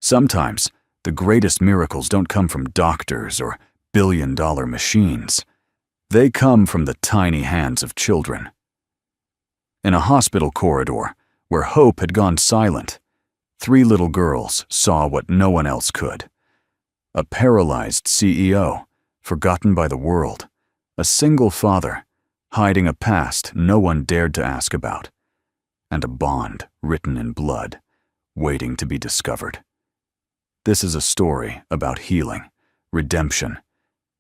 Sometimes, the greatest miracles don't come from doctors or billion-dollar machines. They come from the tiny hands of children. In a hospital corridor, where hope had gone silent, 3 little girls saw what no one else could. A paralyzed CEO, forgotten by the world. A single father, hiding a past no one dared to ask about. And a bond written in blood, waiting to be discovered. This is a story about healing, redemption,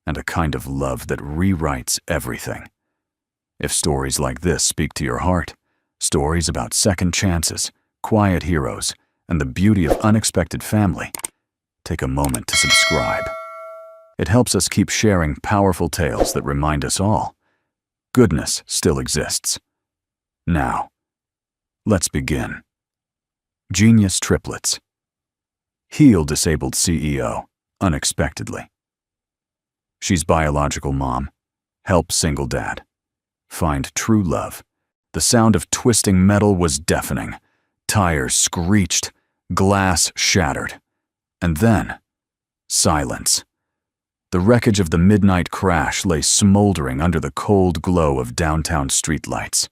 and a kind of love that rewrites everything. If stories like this speak to your heart, stories about second chances, quiet heroes, and the beauty of unexpected family, take a moment to subscribe. It helps us keep sharing powerful tales that remind us all, goodness still exists. Now, let's begin. Genius Triplets. Heal disabled CEO, unexpectedly. She's biological mom. Help single dad. Find true love. The sound of twisting metal was deafening. Tires screeched. Glass shattered. And then, silence. The wreckage of the midnight crash lay smoldering under the cold glow of downtown streetlights.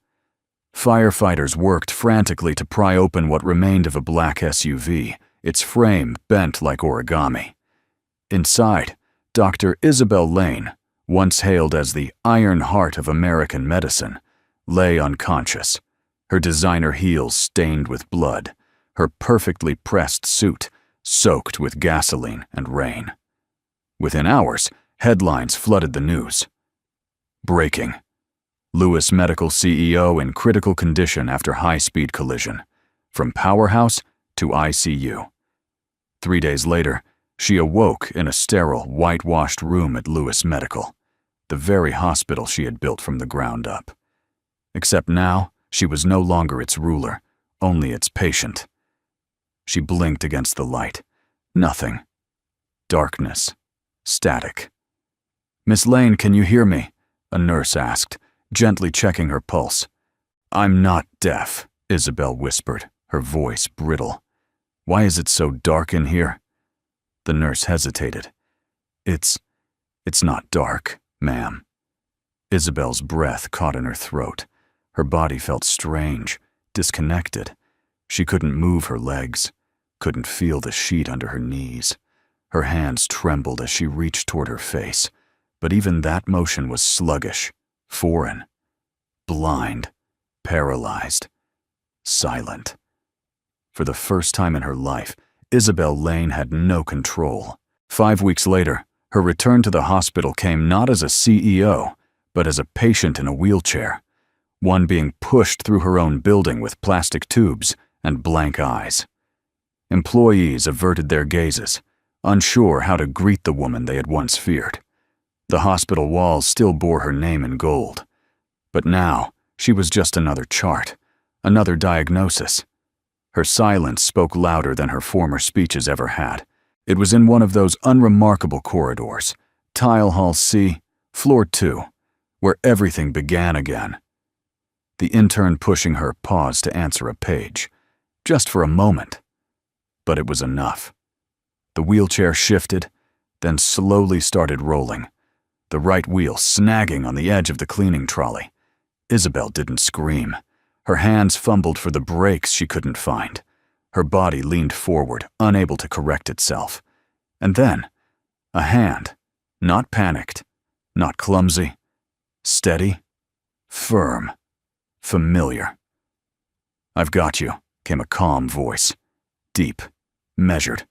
Firefighters worked frantically to pry open what remained of a black SUV, its frame bent like origami. Inside, Dr. Isabel Lane, once hailed as the Iron Heart of American medicine, lay unconscious, her designer heels stained with blood, her perfectly pressed suit soaked with gasoline and rain. Within hours, headlines flooded the news. Breaking. Lewis Medical CEO in critical condition after high-speed collision. From powerhouse to ICU. 3 days later, she awoke in a sterile, whitewashed room at Lewis Medical, the very hospital she had built from the ground up. Except now, she was no longer its ruler, only its patient. She blinked against the light. Nothing. Darkness. Static. "Miss Lane, can you hear me?" a nurse asked, gently checking her pulse. "I'm not deaf," Isabel whispered, her voice brittle. "Why is it so dark in here?" The nurse hesitated. It's not dark, ma'am." Isabel's breath caught in her throat. Her body felt strange, disconnected. She couldn't move her legs, couldn't feel the sheet under her knees. Her hands trembled as she reached toward her face, but even that motion was sluggish, foreign, blind, paralyzed, silent. For the first time in her life, Isabel Lane had no control. 5 weeks later, her return to the hospital came not as a CEO, but as a patient in a wheelchair, one being pushed through her own building with plastic tubes and blank eyes. Employees averted their gazes, unsure how to greet the woman they had once feared. The hospital walls still bore her name in gold. But now, she was just another chart, another diagnosis. Her silence spoke louder than her former speeches ever had. It was in one of those unremarkable corridors, Tile Hall C, Floor 2, where everything began again. The intern pushing her paused to answer a page, just for a moment. But it was enough. The wheelchair shifted, then slowly started rolling, the right wheel snagging on the edge of the cleaning trolley. Isabel didn't scream. Her hands fumbled for the brakes she couldn't find. Her body leaned forward, unable to correct itself. And then, a hand, not panicked, not clumsy, steady, firm, familiar. "I've got you," came a calm voice, deep, measured,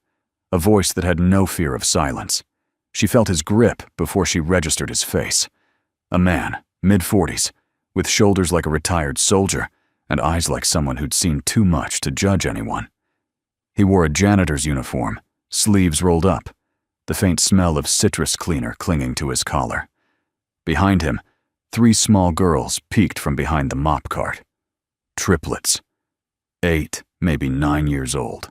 a voice that had no fear of silence. She felt his grip before she registered his face. A man, mid-40s, with shoulders like a retired soldier and eyes like someone who'd seen too much to judge anyone. He wore a janitor's uniform, sleeves rolled up, the faint smell of citrus cleaner clinging to his collar. Behind him, 3 small girls peeked from behind the mop cart. Triplets. 8, maybe 9 years old.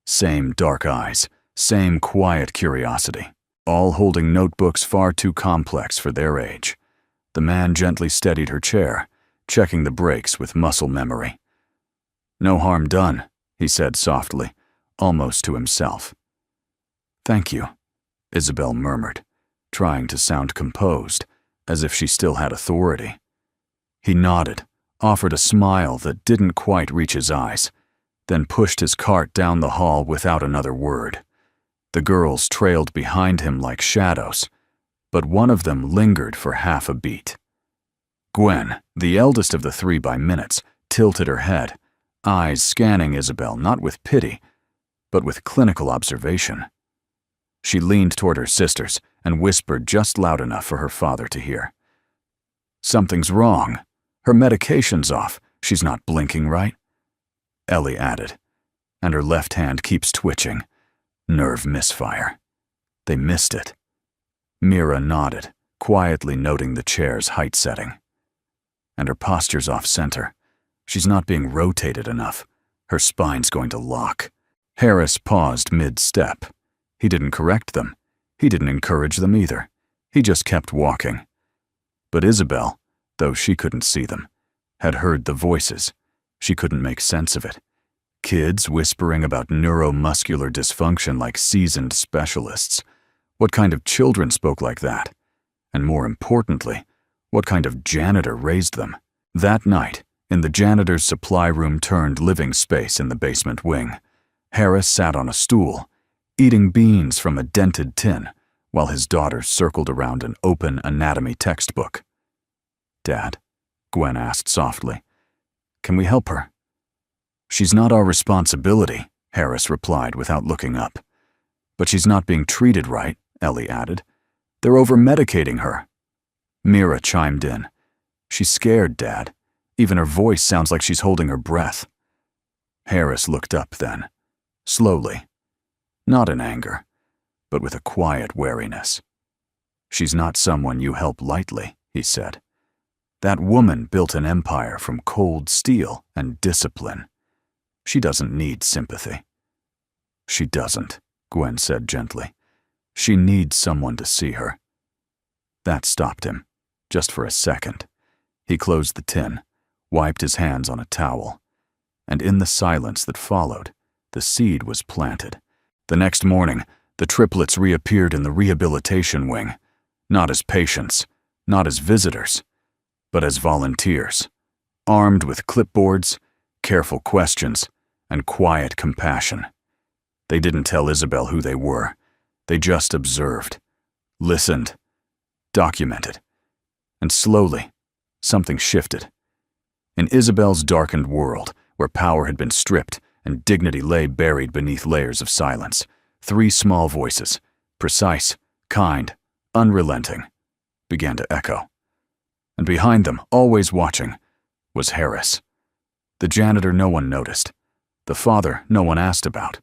Same dark eyes, same quiet curiosity, all holding notebooks far too complex for their age. The man gently steadied her chair, checking the brakes with muscle memory. "No harm done," he said softly, almost to himself. "Thank you," Isabel murmured, trying to sound composed, as if she still had authority. He nodded, offered a smile that didn't quite reach his eyes, then pushed his cart down the hall without another word. The girls trailed behind him like shadows, but one of them lingered for half a beat. Gwen, the eldest of the three by minutes, tilted her head, eyes scanning Isabel not with pity, but with clinical observation. She leaned toward her sisters and whispered just loud enough for her father to hear. "Something's wrong. Her medication's off. She's not blinking right," Ellie added, "and her left hand keeps twitching. Nerve misfire." They missed it. Mira nodded, quietly noting the chair's height setting. "And her posture's off center. She's not being rotated enough. Her spine's going to lock." Harris paused mid-step. He didn't correct them. He didn't encourage them either. He just kept walking. But Isabel, though she couldn't see them, had heard the voices. She couldn't make sense of it. Kids whispering about neuromuscular dysfunction like seasoned specialists. What kind of children spoke like that? And more importantly, what kind of janitor raised them? That night, in the janitor's supply room turned living space in the basement wing, Harris sat on a stool, eating beans from a dented tin, while his daughters circled around an open anatomy textbook. "Dad," Gwen asked softly, "can we help her?" "She's not our responsibility," Harris replied without looking up. "But she's not being treated right," Ellie added. "They're over-medicating her." Mira chimed in. "She's scared, Dad. Even her voice sounds like she's holding her breath." Harris looked up then, slowly, not in anger, but with a quiet wariness. "She's not someone you help lightly," he said. "That woman built an empire from cold steel and discipline. She doesn't need sympathy." "She doesn't," Gwen said gently. "She needs someone to see her." That stopped him, just for a second. He closed the tin, wiped his hands on a towel, and in the silence that followed, the seed was planted. The next morning, the triplets reappeared in the rehabilitation wing, not as patients, not as visitors, but as volunteers, armed with clipboards, careful questions, and quiet compassion. They didn't tell Isabel who they were. They just observed, listened, documented, and slowly, something shifted. In Isabel's darkened world, where power had been stripped and dignity lay buried beneath layers of silence, three small voices, precise, kind, unrelenting, began to echo. And behind them, always watching, was Harris. The janitor no one noticed. The father no one asked about.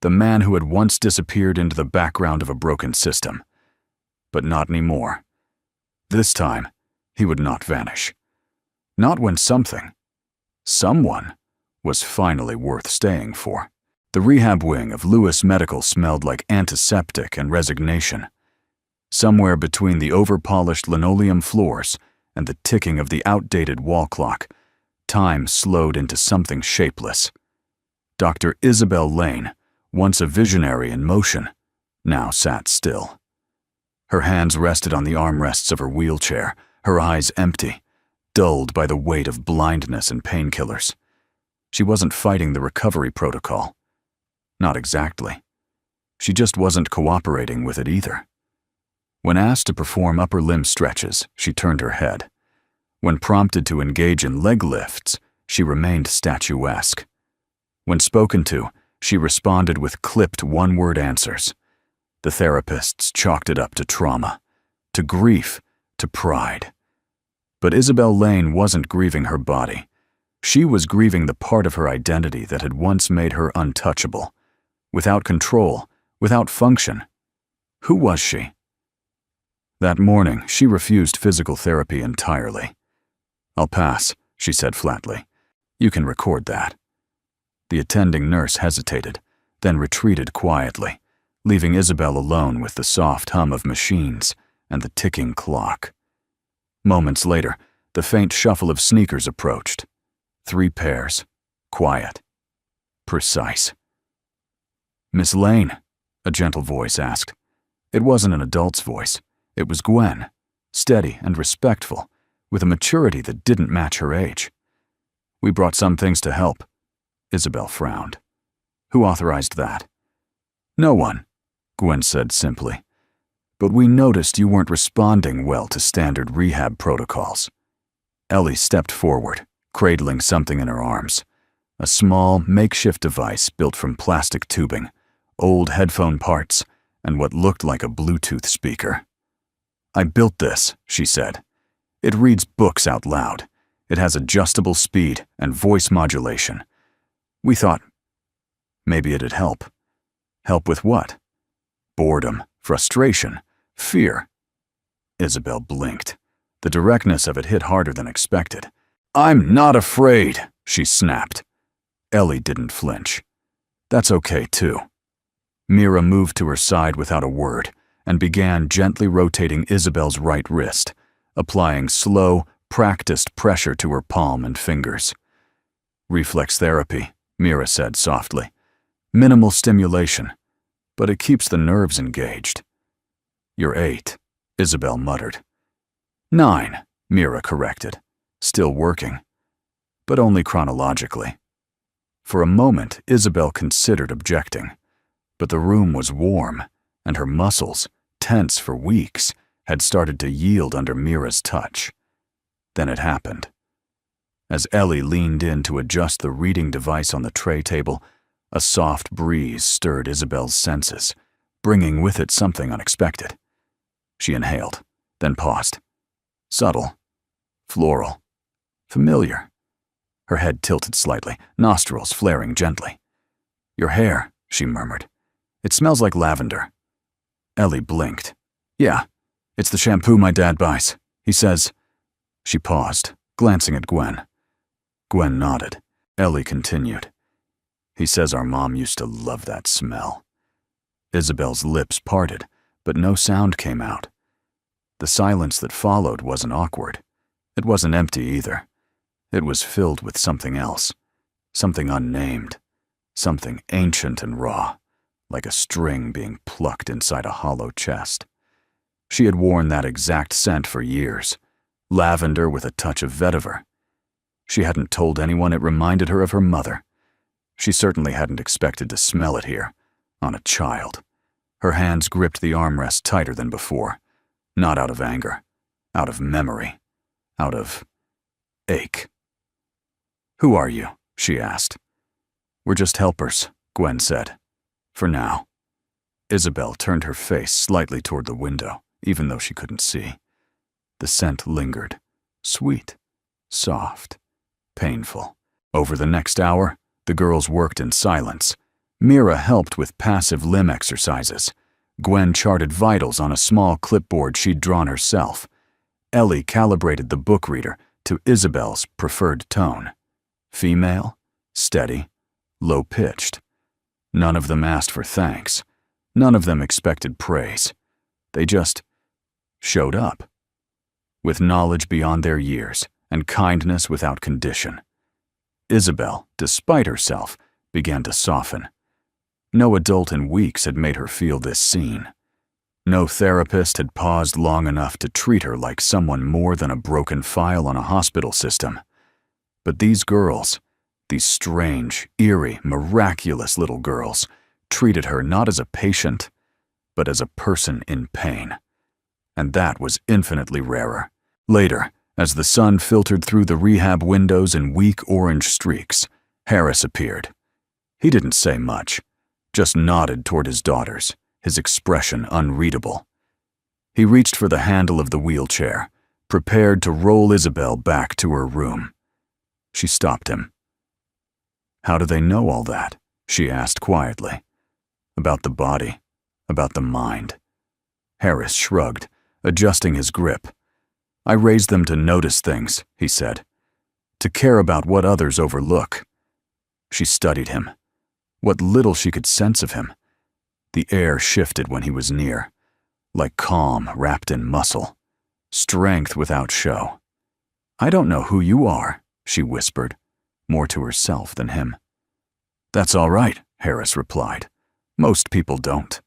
The man who had once disappeared into the background of a broken system. But not anymore. This time, he would not vanish. Not when someone, was finally worth staying for. The rehab wing of Lewis Medical smelled like antiseptic and resignation. Somewhere between the over-polished linoleum floors and the ticking of the outdated wall clock, time slowed into something shapeless. Dr. Isabel Lane, once a visionary in motion, now sat still. Her hands rested on the armrests of her wheelchair, her eyes empty, dulled by the weight of blindness and painkillers. She wasn't fighting the recovery protocol. Not exactly. She just wasn't cooperating with it either. When asked to perform upper limb stretches, she turned her head. When prompted to engage in leg lifts, she remained statuesque. When spoken to, she responded with clipped one-word answers. The therapists chalked it up to trauma, to grief, to pride. But Isabel Lane wasn't grieving her body. She was grieving the part of her identity that had once made her untouchable. Without control, without function. Who was she? That morning, she refused physical therapy entirely. "I'll pass," she said flatly. "You can record that." The attending nurse hesitated, then retreated quietly, leaving Isabel alone with the soft hum of machines and the ticking clock. Moments later, the faint shuffle of sneakers approached. 3 pairs, quiet, precise. "Miss Lane?" a gentle voice asked. It wasn't an adult's voice. It was Gwen, steady and respectful, with a maturity that didn't match her age. "We brought some things to help." Isabel frowned. "Who authorized that?" "No one," Gwen said simply. "But we noticed you weren't responding well to standard rehab protocols." Ellie stepped forward, cradling something in her arms. A small, makeshift device built from plastic tubing, old headphone parts, and what looked like a Bluetooth speaker. "I built this," she said. "It reads books out loud. It has adjustable speed and voice modulation. We thought maybe it'd help." "Help with what?" "Boredom, frustration, fear." Isabel blinked. The directness of it hit harder than expected. "I'm not afraid," she snapped. Ellie didn't flinch. "That's okay, too." Mira moved to her side without a word and began gently rotating Isabel's right wrist, applying slow, practiced pressure to her palm and fingers. "Reflex therapy," Mira said softly. "Minimal stimulation, but it keeps the nerves engaged." "You're 8, Isabel muttered. 9, Mira corrected. "Still working, but only chronologically." For a moment, Isabel considered objecting, but the room was warm, and her muscles, tense for weeks, had started to yield under Mira's touch. Then it happened. As Ellie leaned in to adjust the reading device on the tray table, a soft breeze stirred Isabel's senses, bringing with it something unexpected. She inhaled, then paused. Subtle, floral, familiar. Her head tilted slightly, nostrils flaring gently. "Your hair," she murmured. "It smells like lavender." Ellie blinked. "Yeah, it's the shampoo my dad buys. He says—" She paused, glancing at Gwen. Gwen nodded. Ellie continued. "He says our mom used to love that smell." Isabel's lips parted, but no sound came out. The silence that followed wasn't awkward. It wasn't empty either. It was filled with something else, something unnamed, something ancient and raw, like a string being plucked inside a hollow chest. She had worn that exact scent for years, lavender with a touch of vetiver. She hadn't told anyone it reminded her of her mother. She certainly hadn't expected to smell it here, on a child. Her hands gripped the armrest tighter than before, not out of anger, out of memory, out of ache. "Who are you?" she asked. "We're just helpers," Gwen said. "For now." Isabel turned her face slightly toward the window, even though she couldn't see. The scent lingered, sweet, soft, painful. Over the next hour, the girls worked in silence. Mira helped with passive limb exercises. Gwen charted vitals on a small clipboard she'd drawn herself. Ellie calibrated the book reader to Isabel's preferred tone. Female, steady, low-pitched. None of them asked for thanks. None of them expected praise. They just showed up, with knowledge beyond their years and kindness without condition. Isabel, despite herself, began to soften. No adult in weeks had made her feel this seen. No therapist had paused long enough to treat her like someone more than a broken file on a hospital system. But these girls, these strange, eerie, miraculous little girls, treated her not as a patient, but as a person in pain. And that was infinitely rarer. Later, as the sun filtered through the rehab windows in weak orange streaks, Harris appeared. He didn't say much, just nodded toward his daughters, his expression unreadable. He reached for the handle of the wheelchair, prepared to roll Isabel back to her room. She stopped him. "How do they know all that?" she asked quietly. "About the body, about the mind." Harris shrugged, adjusting his grip. "I raised them to notice things," he said, "to care about what others overlook." She studied him. What little she could sense of him. The air shifted when he was near, like calm wrapped in muscle, strength without show. "I don't know who you are," she whispered, more to herself than him. "That's all right," Harris replied. Most people don't.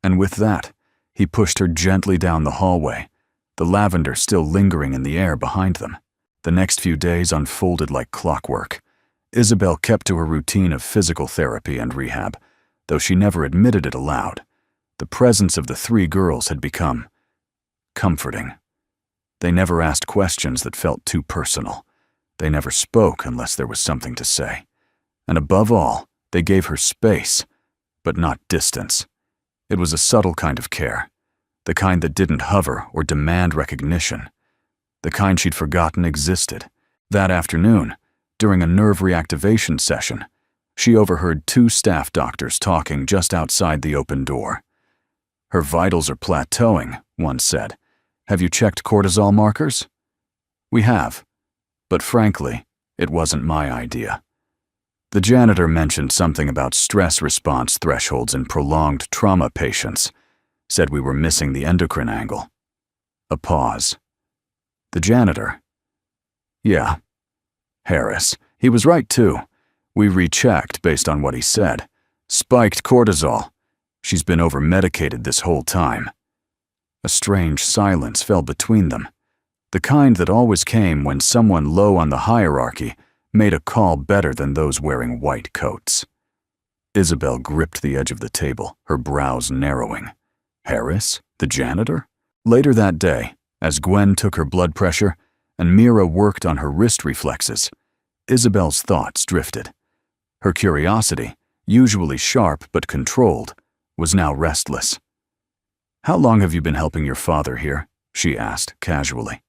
And with that, he pushed her gently down the hallway, the lavender still lingering in the air behind them. The next few days unfolded like clockwork. Isabel kept to her routine of physical therapy and rehab, though she never admitted it aloud. The presence of the three girls had become comforting. They never asked questions that felt too personal. They never spoke unless there was something to say. And above all, they gave her space, but not distance. It was a subtle kind of care, the kind that didn't hover or demand recognition, the kind she'd forgotten existed. That afternoon, during a nerve reactivation session, she overheard two staff doctors talking just outside the open door. "Her vitals are plateauing," one said. "Have you checked cortisol markers?" "We have, but frankly, it wasn't my idea." The janitor mentioned something about stress response thresholds in prolonged trauma patients, said we were missing the endocrine angle. A pause. The janitor. "Yeah. Harris. He was right too. We rechecked based on what he said. Spiked cortisol. She's been over-medicated this whole time." A strange silence fell between them, the kind that always came when someone low on the hierarchy made a call better than those wearing white coats. Isabel gripped the edge of the table, her brows narrowing. Harris? The janitor? Later that day, as Gwen took her blood pressure and Mira worked on her wrist reflexes, Isabel's thoughts drifted. Her curiosity, usually sharp but controlled, was now restless. "How long have you been helping your father here?" she asked casually.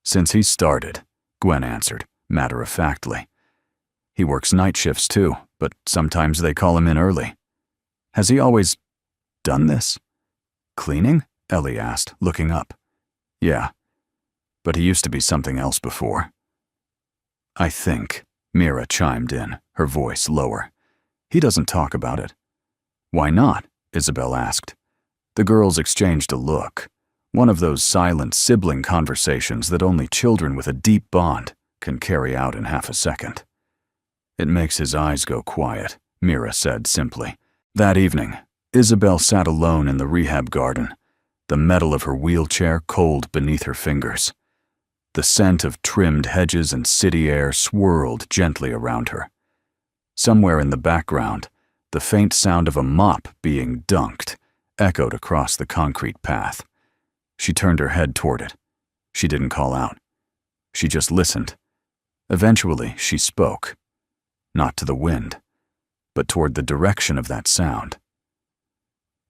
"Since he started," Gwen answered, matter-of-factly. "He works night shifts too, but sometimes they call him in early." "Has he always done this?" "Cleaning?" Ellie asked, looking up. "Yeah, but he used to be something else before." "I think," Mira chimed in, her voice lower. "He doesn't talk about it." "Why not?" Isabel asked. The girls exchanged a look, one of those silent sibling conversations that only children with a deep bond can carry out in half a second. "It makes his eyes go quiet," Mira said simply. That evening, Isabel sat alone in the rehab garden, the metal of her wheelchair cold beneath her fingers. The scent of trimmed hedges and city air swirled gently around her. Somewhere in the background, the faint sound of a mop being dunked echoed across the concrete path. She turned her head toward it. She didn't call out. She just listened. Eventually, she spoke. Not to the wind, but toward the direction of that sound.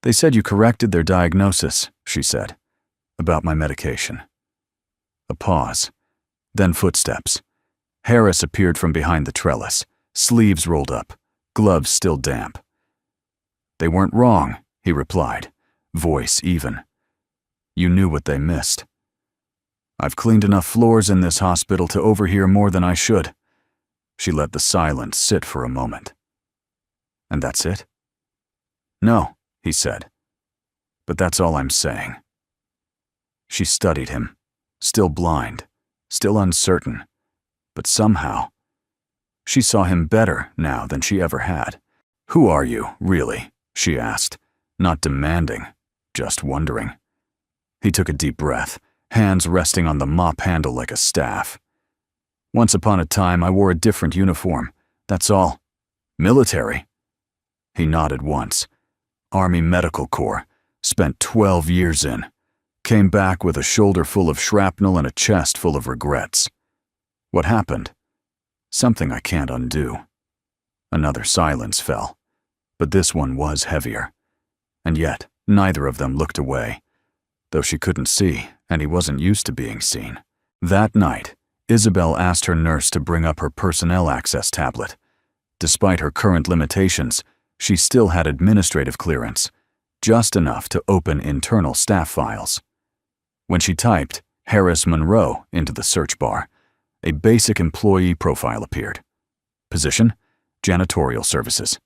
"They said you corrected their diagnosis," she said, "about my medication." A pause, then footsteps. Harris appeared from behind the trellis, sleeves rolled up, gloves still damp. "They weren't wrong," he replied, voice even. "You knew what they missed. I've cleaned enough floors in this hospital to overhear more than I should." She let the silence sit for a moment. "And that's it?" "No," he said, "but that's all I'm saying." She studied him, still blind, still uncertain, but somehow, she saw him better now than she ever had. "Who are you, really?" she asked, not demanding, just wondering. He took a deep breath, hands resting on the mop handle like a staff. "Once upon a time, I wore a different uniform. That's all." "Military?" He nodded once. "Army Medical Corps. Spent 12 years in. Came back with a shoulder full of shrapnel and a chest full of regrets." "What happened?" "Something I can't undo." Another silence fell, but this one was heavier. And yet, neither of them looked away, though she couldn't see, and he wasn't used to being seen. That night, Isabel asked her nurse to bring up her personnel access tablet. Despite her current limitations, she still had administrative clearance, just enough to open internal staff files. When she typed Harris Monroe into the search bar, a basic employee profile appeared. Position: janitorial services.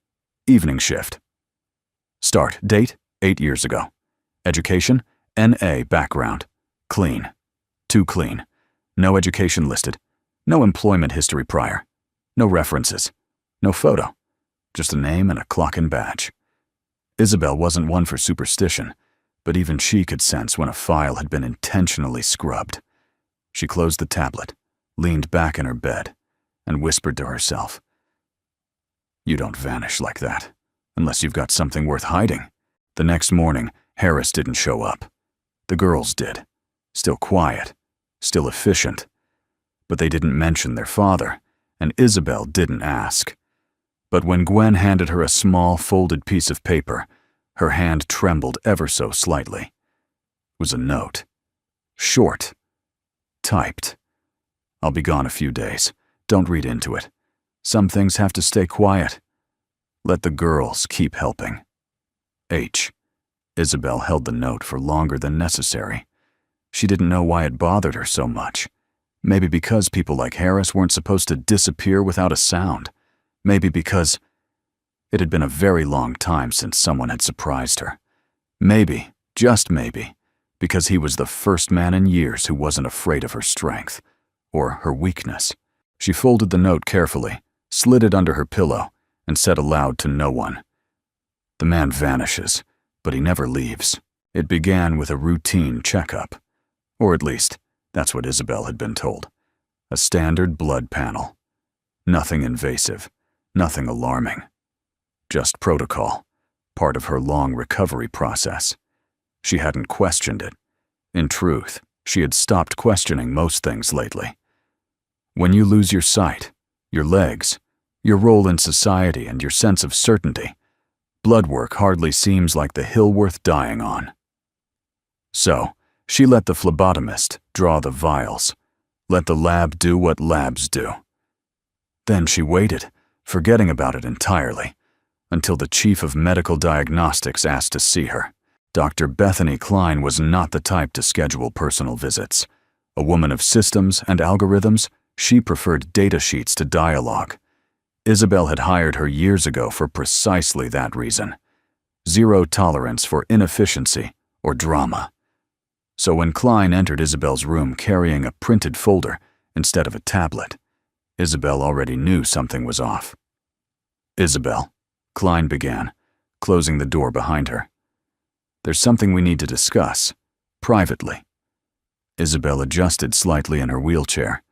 Evening shift. Start date: 8 years ago. Education: NA background. Clean. Too clean. No education listed. No employment history prior. No references. No photo. Just a name and a clock and badge. Isabel wasn't one for superstition, but even she could sense when a file had been intentionally scrubbed. She closed the tablet, leaned back in her bed, and whispered to herself, "You don't vanish like that, unless you've got something worth hiding." The next morning, Harris didn't show up. The girls did. Still quiet, still efficient. But they didn't mention their father, and Isabel didn't ask. But when Gwen handed her a small, folded piece of paper, her hand trembled ever so slightly. It was a note. Short. Typed. "I'll be gone a few days. Don't read into it. Some things have to stay quiet. Let the girls keep helping. H." Isabel held the note for longer than necessary. She didn't know why it bothered her so much. Maybe because people like Harris weren't supposed to disappear without a sound. Maybe because it had been a very long time since someone had surprised her. Maybe, just maybe, because he was the first man in years who wasn't afraid of her strength, or her weakness. She folded the note carefully, slid it under her pillow, and said aloud to no one, "The man vanishes, but he never leaves." It began with a routine checkup, or at least, that's what Isabel had been told. A standard blood panel. Nothing invasive, nothing alarming. Just protocol, part of her long recovery process. She hadn't questioned it. In truth, she had stopped questioning most things lately. When you lose your sight, your legs, your role in society, and your sense of certainty, blood work hardly seems like the hill worth dying on. So, she let the phlebotomist draw the vials, let the lab do what labs do. Then she waited, forgetting about it entirely, until the chief of medical diagnostics asked to see her. Dr. Bethany Klein was not the type to schedule personal visits. A woman of systems and algorithms, she preferred data sheets to dialogue. Isabel had hired her years ago for precisely that reason. Zero tolerance for inefficiency or drama. So when Klein entered Isabel's room carrying a printed folder instead of a tablet, Isabel already knew something was off. "Isabel," Klein began, closing the door behind her. "There's something we need to discuss, privately." Isabel adjusted slightly in her wheelchair.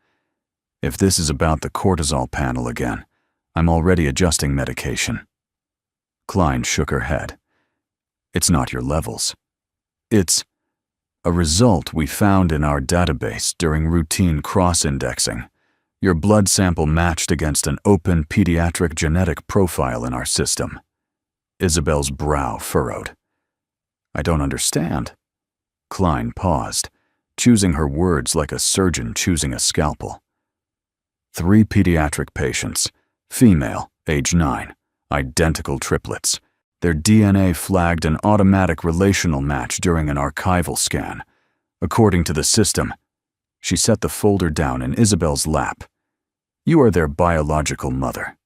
"If this is about the cortisol panel again, I'm already adjusting medication." Klein shook her head. "It's not your levels. It's a result we found in our database during routine cross-indexing. Your blood sample matched against an open pediatric genetic profile in our system." Isabel's brow furrowed. "I don't understand." Klein paused, choosing her words like a surgeon choosing a scalpel. 3 pediatric patients, female, age 9, identical triplets. Their DNA flagged an automatic relational match during an archival scan. According to the system, she set the folder down in Isabel's lap. "You are their biological mother."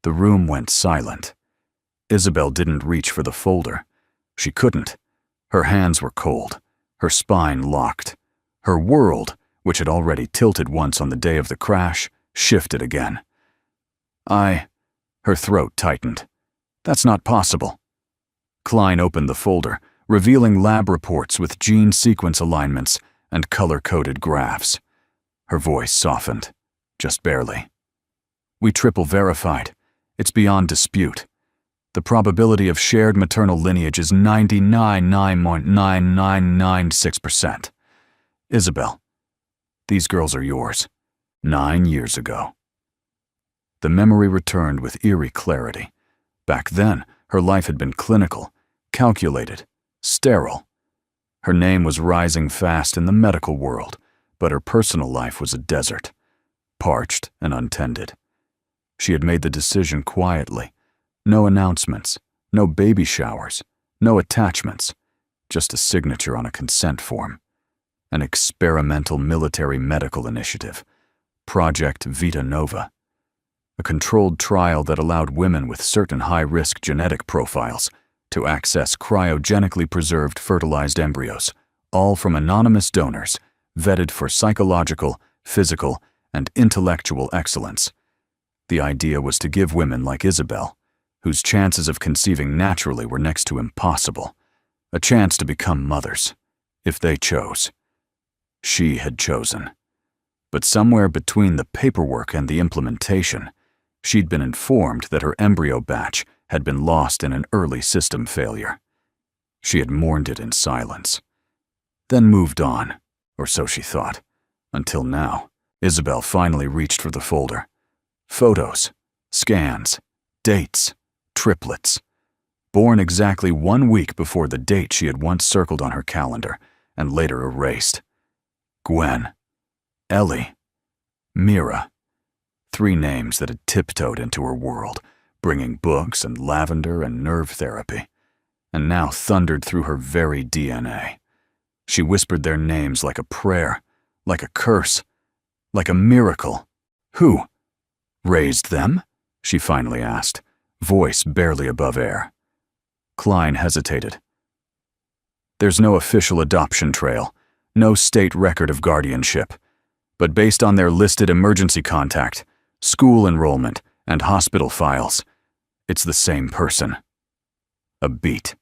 The room went silent. Isabel didn't reach for the folder. She couldn't. Her hands were cold, her spine locked. Her world, which had already tilted once on the day of the crash, shifted again. Her throat tightened. "That's not possible." Klein opened the folder, revealing lab reports with gene sequence alignments and color-coded graphs. Her voice softened, just barely. "We triple verified. It's beyond dispute. The probability of shared maternal lineage is 99.9996%. Isabel, these girls are yours. 9 years ago." The memory returned with eerie clarity. Back then, her life had been clinical, calculated, sterile. Her name was rising fast in the medical world, but her personal life was a desert, parched and untended. She had made the decision quietly. No announcements, no baby showers, no attachments, just a signature on a consent form. An experimental military medical initiative, Project Vita Nova. A controlled trial that allowed women with certain high-risk genetic profiles to access cryogenically preserved fertilized embryos, all from anonymous donors, vetted for psychological, physical, and intellectual excellence. The idea was to give women like Isabel, whose chances of conceiving naturally were next to impossible, a chance to become mothers, if they chose. She had chosen. But somewhere between the paperwork and the implementation, she'd been informed that her embryo batch had been lost in an early system failure. She had mourned it in silence, then moved on, or so she thought, until now. Isabel finally reached for the folder. Photos, scans, dates, triplets. Born exactly 1 week before the date she had once circled on her calendar and later erased. Gwen, Ellie, Mira. 3 names that had tiptoed into her world, bringing books and lavender and nerve therapy, and now thundered through her very DNA. She whispered their names like a prayer, like a curse, like a miracle. Who raised them? She finally asked, voice barely above air. Klein hesitated. There's no official adoption trail, no state record of guardianship, but based on their listed emergency contact, school enrollment, and hospital files, it's the same person. A beat.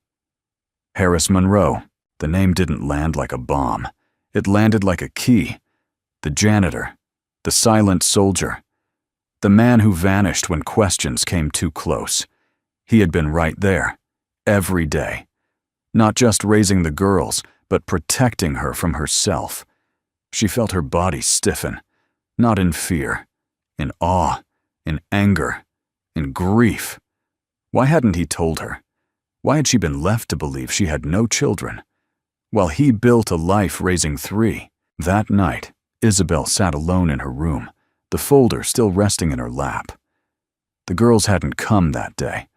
Harris Monroe. The name didn't land like a bomb. It landed like a key. The janitor. The silent soldier. The man who vanished when questions came too close. He had been right there, every day. Not just raising the girls, but protecting her from herself. She felt her body stiffen, not in fear, in awe, in anger, in grief. Why hadn't he told her? Why had she been left to believe she had no children? While he built a life raising 3, that night, Isabel sat alone in her room, the folder still resting in her lap. The girls hadn't come that day.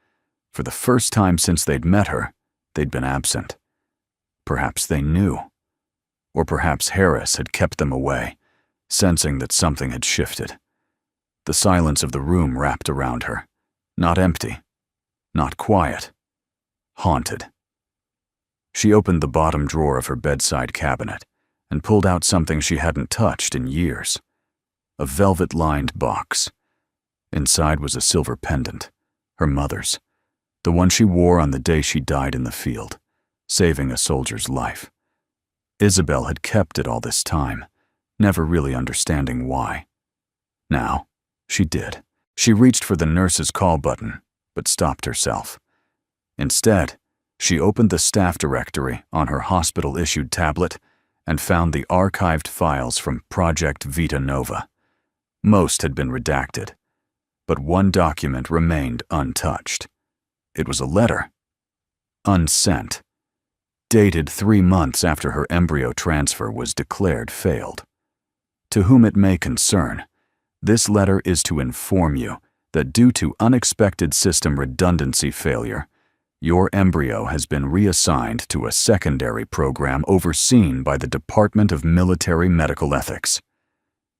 For the first time since they'd met her, they'd been absent. Perhaps they knew. Or perhaps Harris had kept them away, sensing that something had shifted. The silence of the room wrapped around her, not empty, not quiet, haunted. She opened the bottom drawer of her bedside cabinet and pulled out something she hadn't touched in years. A velvet-lined box. Inside was a silver pendant, her mother's, the one she wore on the day she died in the field, saving a soldier's life. Isabel had kept it all this time, never really understanding why. Now, she did. She reached for the nurse's call button, but stopped herself. Instead, she opened the staff directory on her hospital-issued tablet and found the archived files from Project Vita Nova. Most had been redacted, but one document remained untouched. It was a letter, unsent, dated 3 months after her embryo transfer was declared failed. To whom it may concern, this letter is to inform you that due to unexpected system redundancy failure, your embryo has been reassigned to a secondary program overseen by the Department of Military Medical Ethics.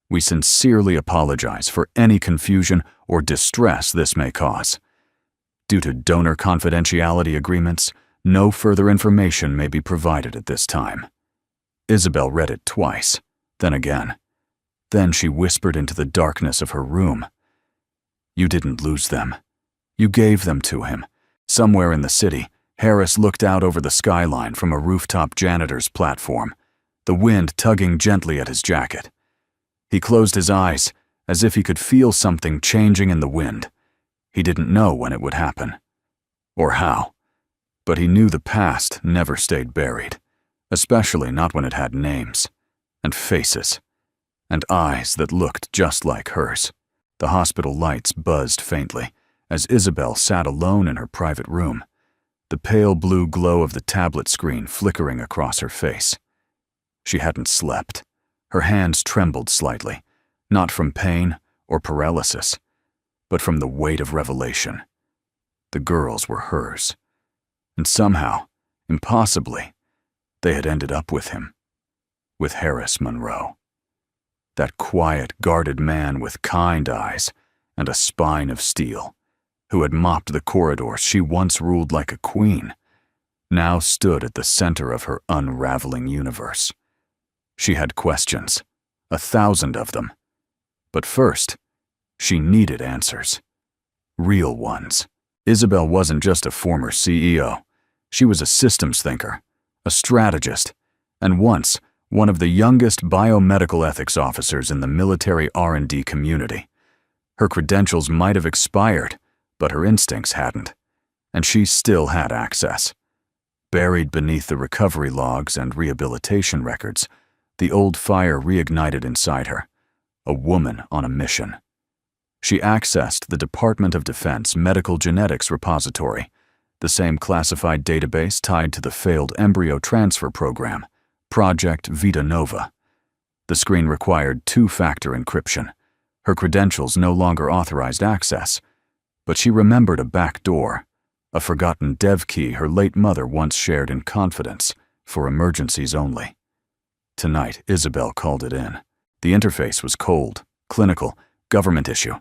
We sincerely apologize for any confusion or distress this may cause. Due to donor confidentiality agreements, no further information may be provided at this time. Isabel read it twice, then again. Then she whispered into the darkness of her room. You didn't lose them. You gave them to him. Somewhere in the city, Harris looked out over the skyline from a rooftop janitor's platform, the wind tugging gently at his jacket. He closed his eyes, as if he could feel something changing in the wind. He didn't know when it would happen, or how, but he knew the past never stayed buried, especially not when it had names, and faces, and eyes that looked just like hers. The hospital lights buzzed faintly as Isabel sat alone in her private room, the pale blue glow of the tablet screen flickering across her face. She hadn't slept. Her hands trembled slightly, not from pain or paralysis, but from the weight of revelation. The girls were hers, and somehow, impossibly, they had ended up with him, with Harris Monroe. That quiet, guarded man with kind eyes and a spine of steel, who had mopped the corridors she once ruled like a queen, now stood at the center of her unraveling universe. She had questions, 1,000 of them. But first, she needed answers. Real ones. Isabel wasn't just a former CEO. She was a systems thinker, a strategist, and once one of the youngest biomedical ethics officers in the military R&D community. Her credentials might have expired, but her instincts hadn't, and she still had access. Buried beneath the recovery logs and rehabilitation records, the old fire reignited inside her, a woman on a mission. She accessed the Department of Defense Medical Genetics Repository, the same classified database tied to the failed embryo transfer program, Project Vita Nova. The screen required two-factor encryption. Her credentials no longer authorized access, but she remembered a back door, a forgotten dev key her late mother once shared in confidence, for emergencies only. Tonight, Isabel called it in. The interface was cold, clinical, government issue.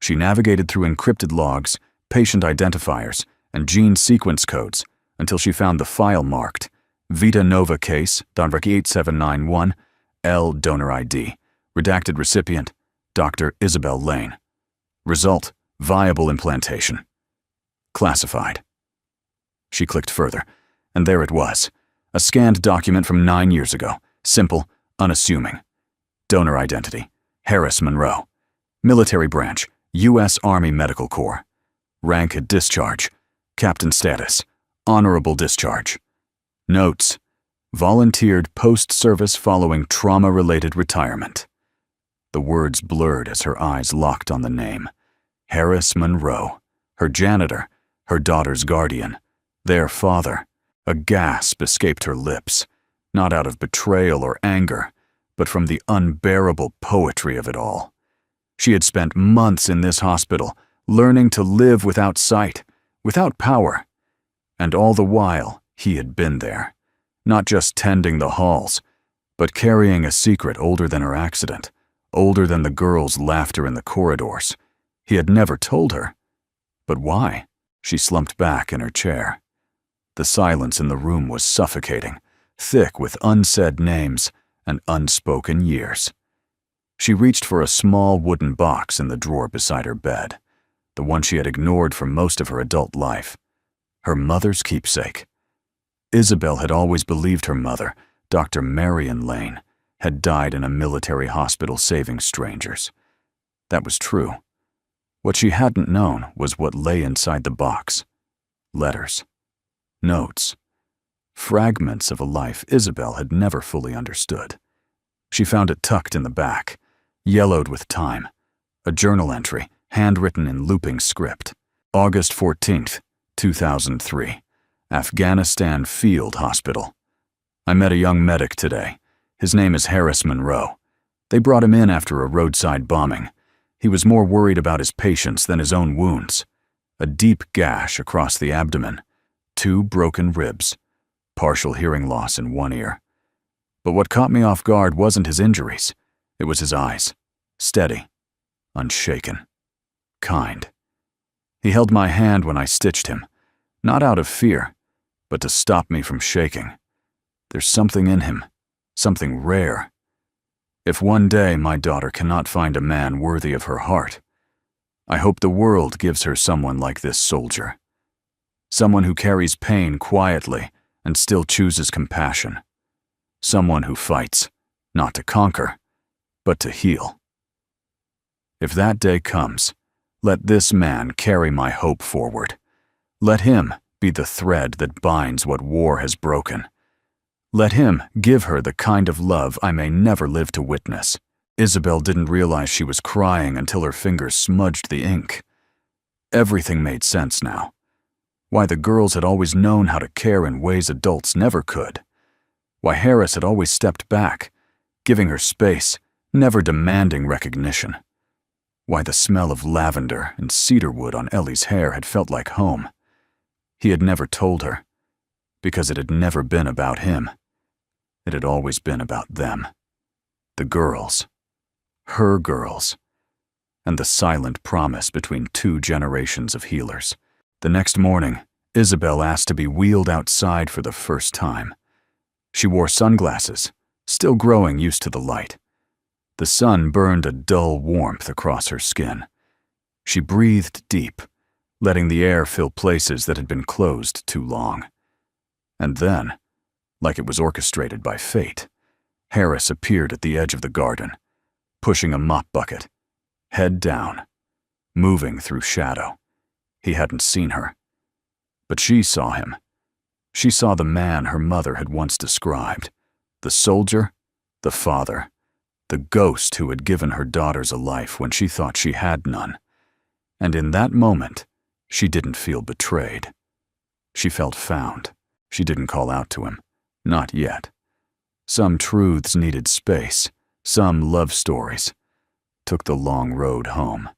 She navigated through encrypted logs, patient identifiers, and gene sequence codes until she found the file marked Vita Nova Case, .8791, L Donor ID, redacted recipient, Dr. Isabel Lane. Result, viable implantation. Classified. She clicked further, and there it was, a scanned document from 9 years ago, simple, unassuming. Donor identity, Harris Monroe. Military branch, U.S. Army Medical Corps. Rank at discharge. Captain status, honorable discharge. Notes, volunteered post-service following trauma-related retirement. The words blurred as her eyes locked on the name. Harris Monroe, her janitor, her daughter's guardian, their father. A gasp escaped her lips, not out of betrayal or anger, but from the unbearable poetry of it all. She had spent months in this hospital, learning to live without sight, without power. And all the while, he had been there, not just tending the halls, but carrying a secret older than her accident, older than the girls' laughter in the corridors. He had never told her. But why? She slumped back in her chair. The silence in the room was suffocating, thick with unsaid names and unspoken years. She reached for a small wooden box in the drawer beside her bed, the one she had ignored for most of her adult life. Her mother's keepsake. Isabel had always believed her mother, Dr. Marion Lane, had died in a military hospital saving strangers. That was true. What she hadn't known was what lay inside the box. Letters. Notes. Fragments of a life Isabel had never fully understood. She found it tucked in the back, yellowed with time. A journal entry, handwritten in looping script. August 14th, 2003. Afghanistan Field Hospital. I met a young medic today. His name is Harris Monroe. They brought him in after a roadside bombing. He was more worried about his patients than his own wounds. A deep gash across the abdomen, 2 broken ribs, partial hearing loss in one ear. But what caught me off guard wasn't his injuries. It was his eyes. Steady, unshaken, kind. He held my hand when I stitched him, not out of fear, but to stop me from shaking. There's something in him, something rare. If one day my daughter cannot find a man worthy of her heart, I hope the world gives her someone like this soldier. Someone who carries pain quietly and still chooses compassion. Someone who fights, not to conquer, but to heal. If that day comes, let this man carry my hope forward. Let him be the thread that binds what war has broken. Let him give her the kind of love I may never live to witness. Isabel didn't realize she was crying until her fingers smudged the ink. Everything made sense now. Why the girls had always known how to care in ways adults never could. Why Harris had always stepped back, giving her space, never demanding recognition. Why the smell of lavender and cedarwood on Ellie's hair had felt like home. He had never told her, because it had never been about him. It had always been about them. The girls. Her girls. And the silent promise between 2 generations of healers. The next morning, Isabel asked to be wheeled outside for the first time. She wore sunglasses, still growing used to the light. The sun burned a dull warmth across her skin. She breathed deep, letting the air fill places that had been closed too long. And then, like it was orchestrated by fate, Harris appeared at the edge of the garden, pushing a mop bucket, head down, moving through shadow. He hadn't seen her, but she saw him. She saw the man her mother had once described, the soldier, the father, the ghost who had given her daughters a life when she thought she had none. And in that moment, she didn't feel betrayed. She felt found. She didn't call out to him. Not yet. Some truths needed space. Some love stories took the long road home.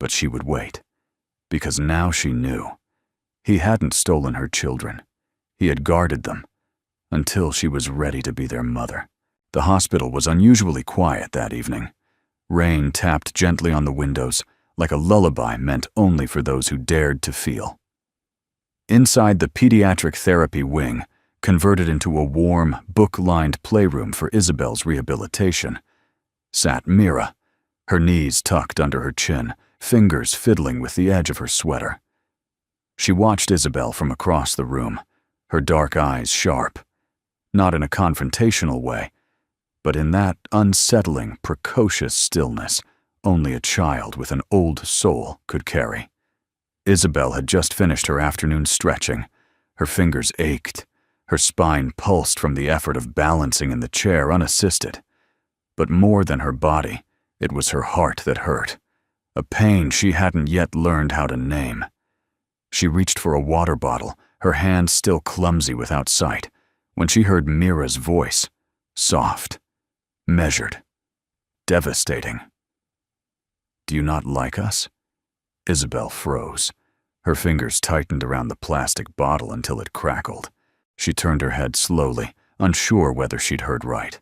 But she would wait, because now she knew. He hadn't stolen her children. He had guarded them until she was ready to be their mother. The hospital was unusually quiet that evening. Rain tapped gently on the windows, like a lullaby meant only for those who dared to feel. Inside the pediatric therapy wing, converted into a warm, book-lined playroom for Isabel's rehabilitation, sat Mira, her knees tucked under her chin, fingers fiddling with the edge of her sweater. She watched Isabel from across the room, her dark eyes sharp, not in a confrontational way, but in that unsettling, precocious stillness only a child with an old soul could carry. Isabel had just finished her afternoon stretching. Her fingers ached. Her spine pulsed from the effort of balancing in the chair unassisted. But more than her body, it was her heart that hurt, a pain she hadn't yet learned how to name. She reached for a water bottle, her hand still clumsy without sight, when she heard Mira's voice, soft, measured, devastating. "Do you not like us?" Isabel froze. Her fingers tightened around the plastic bottle until it crackled. She turned her head slowly, unsure whether she'd heard right.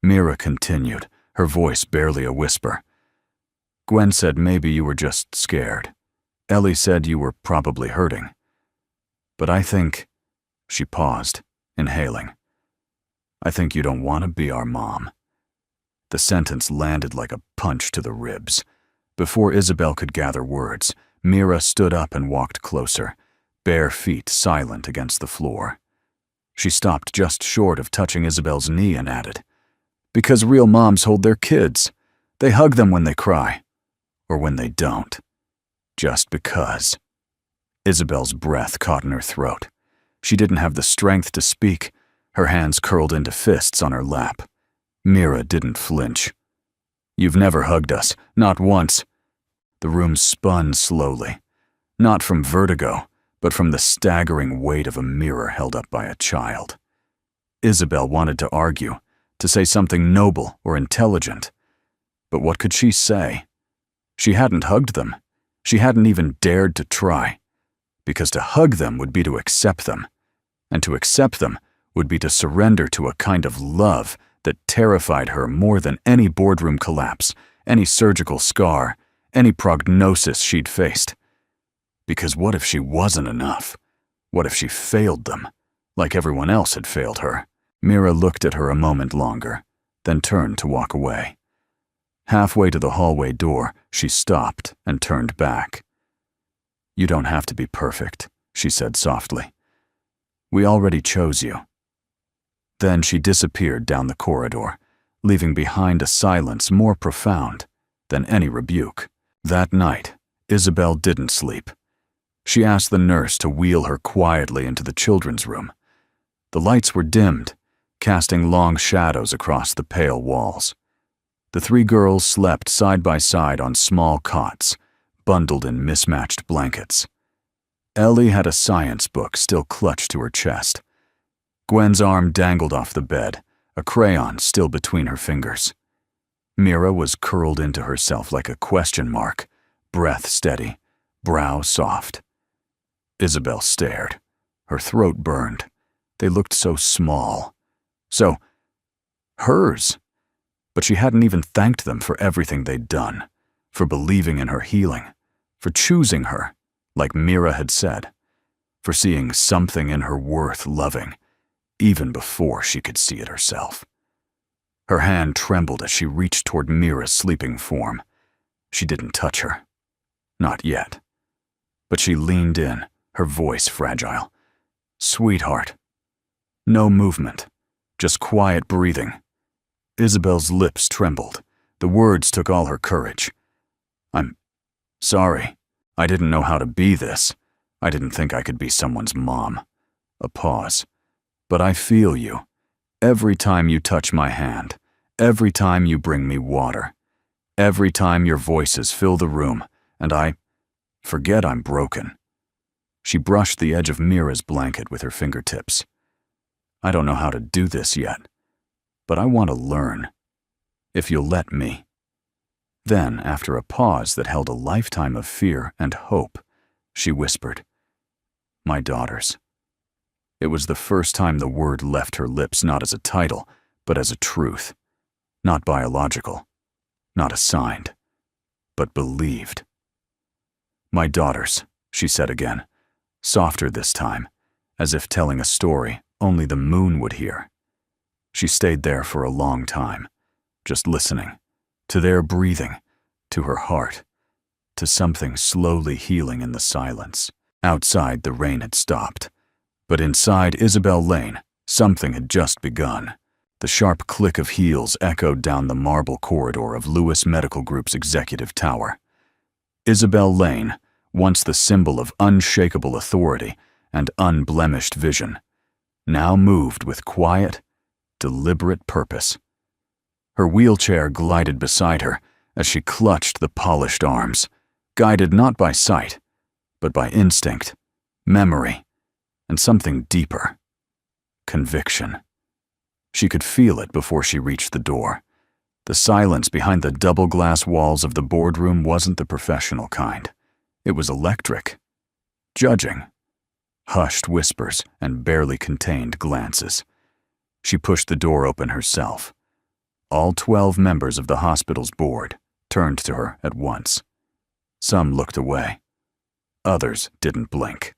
Mira continued, her voice barely a whisper. "Gwen said maybe you were just scared. Ellie said you were probably hurting. But I think—" She paused, inhaling. "I think you don't want to be our mom." The sentence landed like a punch to the ribs. Before Isabel could gather words, Mira stood up and walked closer, bare feet silent against the floor. She stopped just short of touching Isabel's knee and added, "Because real moms hold their kids. They hug them when they cry. Or when they don't. Just because." Isabel's breath caught in her throat. She didn't have the strength to speak. Her hands curled into fists on her lap. Mira didn't flinch. "You've never hugged us, not once." The room spun slowly, not from vertigo, but from the staggering weight of a mirror held up by a child. Isabel wanted to argue, to say something noble or intelligent. But what could she say? She hadn't hugged them. She hadn't even dared to try. Because to hug them would be to accept them. And to accept them would be to surrender to a kind of love that terrified her more than any boardroom collapse, any surgical scar, any prognosis she'd faced. Because what if she wasn't enough? What if she failed them, like everyone else had failed her? Mira looked at her a moment longer, then turned to walk away. Halfway to the hallway door, she stopped and turned back. "You don't have to be perfect," she said softly. "We already chose you." Then she disappeared down the corridor, leaving behind a silence more profound than any rebuke. That night, Isabel didn't sleep. She asked the nurse to wheel her quietly into the children's room. The lights were dimmed, casting long shadows across the pale walls. The three girls slept side by side on small cots, bundled in mismatched blankets. Ellie had a science book still clutched to her chest. Gwen's arm dangled off the bed, a crayon still between her fingers. Mira was curled into herself like a question mark, breath steady, brow soft. Isabel stared. Her throat burned. They looked so small. So hers. But she hadn't even thanked them for everything they'd done, for believing in her healing, for choosing her, like Mira had said, for seeing something in her worth loving, even before she could see it herself. Her hand trembled as she reached toward Mira's sleeping form. She didn't touch her. Not yet. But she leaned in, her voice fragile. "Sweetheart." No movement, just quiet breathing. Isabel's lips trembled. The words took all her courage. "I'm sorry. I didn't know how to be this. I didn't think I could be someone's mom." A pause. "But I feel you. Every time you touch my hand, every time you bring me water, every time your voices fill the room, and I forget I'm broken." She brushed the edge of Mira's blanket with her fingertips. "I don't know how to do this yet, but I want to learn. If you'll let me." Then, after a pause that held a lifetime of fear and hope, she whispered, "My daughters." It was the first time the word left her lips not as a title, but as a truth. Not biological, not assigned, but believed. "My daughters," she said again, softer this time, as if telling a story only the moon would hear. She stayed there for a long time, just listening, to their breathing, to her heart, to something slowly healing in the silence. Outside, the rain had stopped. But inside Isabel Lane, something had just begun. The sharp click of heels echoed down the marble corridor of Lewis Medical Group's executive tower. Isabel Lane, once the symbol of unshakable authority and unblemished vision, now moved with quiet, deliberate purpose. Her wheelchair glided beside her as she clutched the polished arms, guided not by sight, but by instinct, memory, and something deeper. Conviction. She could feel it before she reached the door. The silence behind the double glass walls of the boardroom wasn't the professional kind. It was electric. Judging. Hushed whispers and barely contained glances. She pushed the door open herself. All 12 members of the hospital's board turned to her at once. Some looked away. Others didn't blink.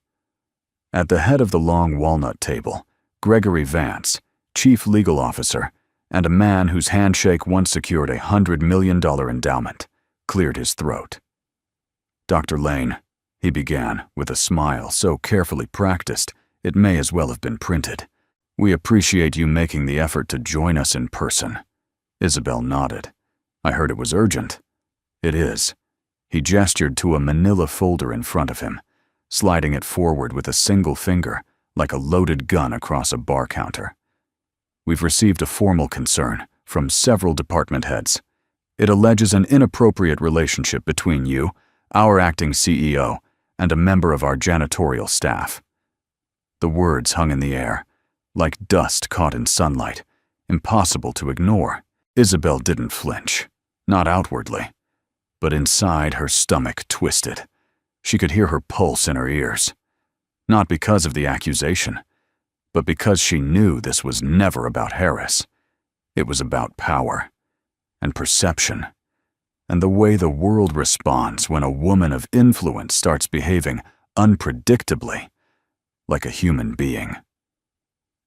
At the head of the long walnut table, Gregory Vance, chief legal officer, and a man whose handshake once secured a $100 million endowment, cleared his throat. "Dr. Lane," he began with a smile so carefully practiced it may as well have been printed, "we appreciate you making the effort to join us in person." Isabel nodded. "I heard it was urgent." "It is." He gestured to a manila folder in front of him, sliding it forward with a single finger, like a loaded gun across a bar counter. "We've received a formal concern from several department heads. It alleges an inappropriate relationship between you, our acting CEO, and a member of our janitorial staff." The words hung in the air, like dust caught in sunlight, impossible to ignore. Isabel didn't flinch, not outwardly, but inside her stomach twisted. She could hear her pulse in her ears. Not because of the accusation, but because she knew this was never about Harris. It was about power and perception, and the way the world responds when a woman of influence starts behaving unpredictably, like a human being.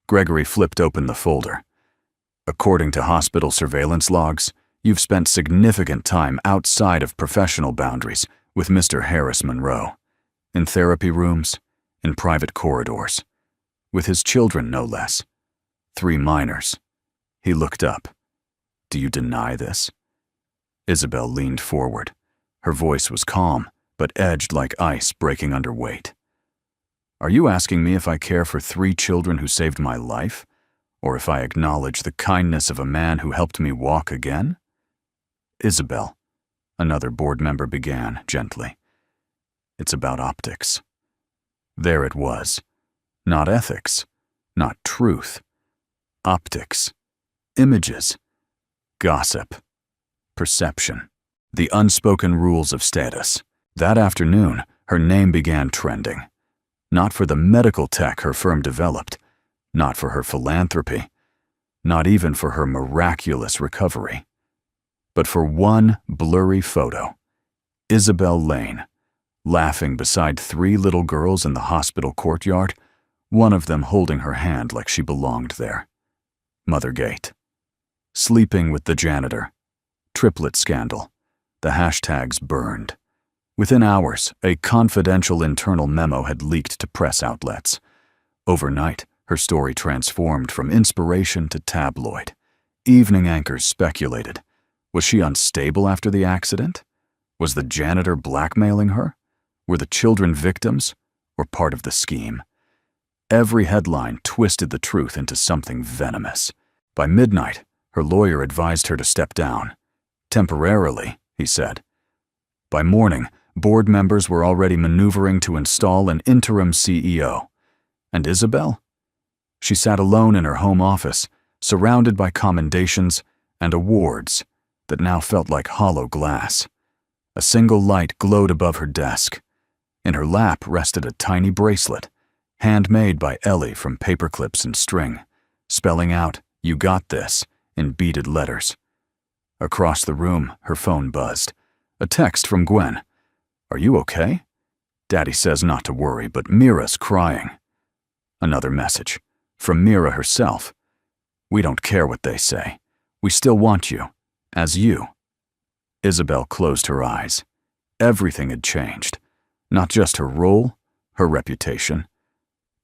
Gregory flipped open the folder. "According to hospital surveillance logs, you've spent significant time outside of professional boundaries with Mr. Harris Monroe, in therapy rooms, in private corridors, with his children no less, 3 minors." He looked up. "Do you deny this?" Isabel leaned forward. Her voice was calm, but edged like ice breaking under weight. "Are you asking me if I care for 3 children who saved my life, or if I acknowledge the kindness of a man who helped me walk again?" "Isabel," another board member began gently, "it's about optics." There it was. Not ethics, not truth. Optics. Images. Gossip. Perception. The unspoken rules of status. That afternoon, her name began trending. Not for the medical tech her firm developed, not for her philanthropy, not even for her miraculous recovery, but for one blurry photo. Isabel Lane, laughing beside 3 little girls in the hospital courtyard, one of them holding her hand like she belonged there. Mothergate. Sleeping with the janitor. Triplet scandal. The hashtags burned. Within hours, a confidential internal memo had leaked to press outlets. Overnight, her story transformed from inspiration to tabloid. Evening anchors speculated. Was she unstable after the accident? Was the janitor blackmailing her? Were the children victims or part of the scheme? Every headline twisted the truth into something venomous. By midnight, her lawyer advised her to step down. Temporarily, he said. By morning, board members were already maneuvering to install an interim CEO. And Isabel? She sat alone in her home office, surrounded by commendations and awards that now felt like hollow glass. A single light glowed above her desk. In her lap rested a tiny bracelet, handmade by Ellie from paperclips and string, spelling out, "You got this," in beaded letters. Across the room, her phone buzzed. A text from Gwen. "Are you okay? Daddy says not to worry, but Mira's crying." Another message, from Mira herself. "We don't care what they say. We still want you, as you." Isabel closed her eyes. Everything had changed. Not just her role, her reputation,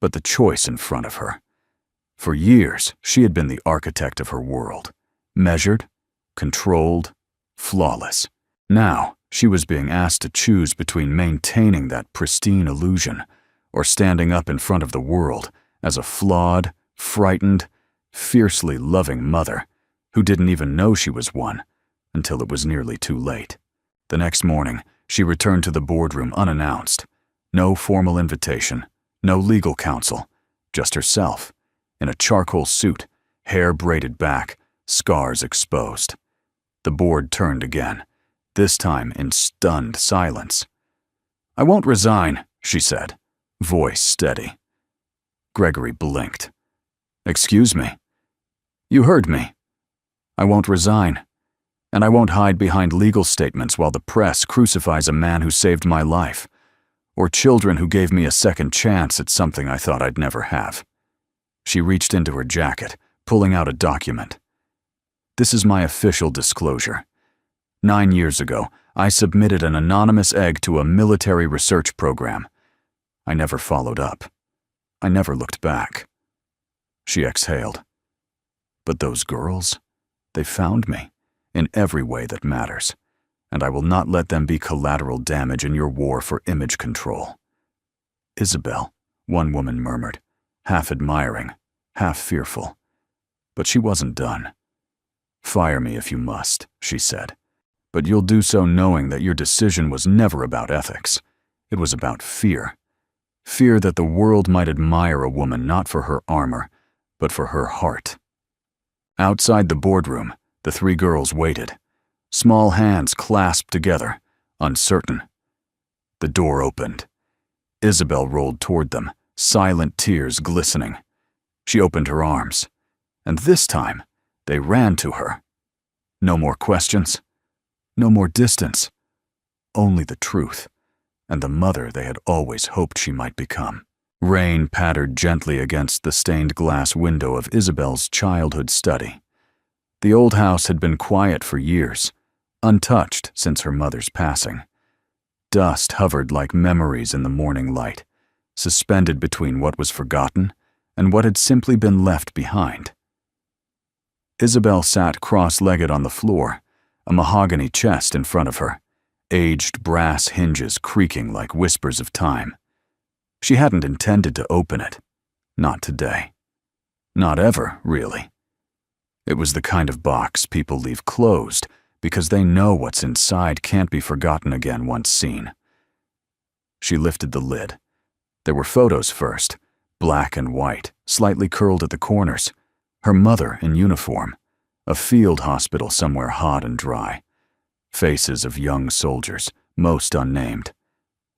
but the choice in front of her. For years, she had been the architect of her world. Measured, controlled, flawless. Now, she was being asked to choose between maintaining that pristine illusion or standing up in front of the world as a flawed, frightened, fiercely loving mother who didn't even know she was one until it was nearly too late. The next morning, she returned to the boardroom unannounced. No formal invitation, no legal counsel, just herself, in a charcoal suit, hair braided back, scars exposed. The board turned again, this time in stunned silence. "I won't resign," she said, voice steady. Gregory blinked. "Excuse me." "You heard me. I won't resign. And I won't hide behind legal statements while the press crucifies a man who saved my life, or children who gave me a second chance at something I thought I'd never have." She reached into her jacket, pulling out a document. "This is my official disclosure. 9 years ago, I submitted an anonymous egg to a military research program. I never followed up. I never looked back." She exhaled. "But those girls, they found me. In every way that matters, and I will not let them be collateral damage in your war for image control." "Isabel," one woman murmured, half admiring, half fearful. But she wasn't done. "Fire me if you must," she said, "but you'll do so knowing that your decision was never about ethics. It was about fear. Fear that the world might admire a woman not for her armor, but for her heart." Outside the boardroom, the three girls waited, small hands clasped together, uncertain. The door opened. Isabel rolled toward them, silent tears glistening. She opened her arms, and this time, they ran to her. No more questions, no more distance, only the truth, and the mother they had always hoped she might become. Rain pattered gently against the stained glass window of Isabel's childhood study. The old house had been quiet for years, untouched since her mother's passing. Dust hovered like memories in the morning light, suspended between what was forgotten and what had simply been left behind. Isabel sat cross-legged on the floor, a mahogany chest in front of her, aged brass hinges creaking like whispers of time. She hadn't intended to open it. Not today. Not ever, really. It was the kind of box people leave closed because they know what's inside can't be forgotten again once seen. She lifted the lid. There were photos first, black and white, slightly curled at the corners. Her mother in uniform, a field hospital somewhere hot and dry. Faces of young soldiers, most unnamed.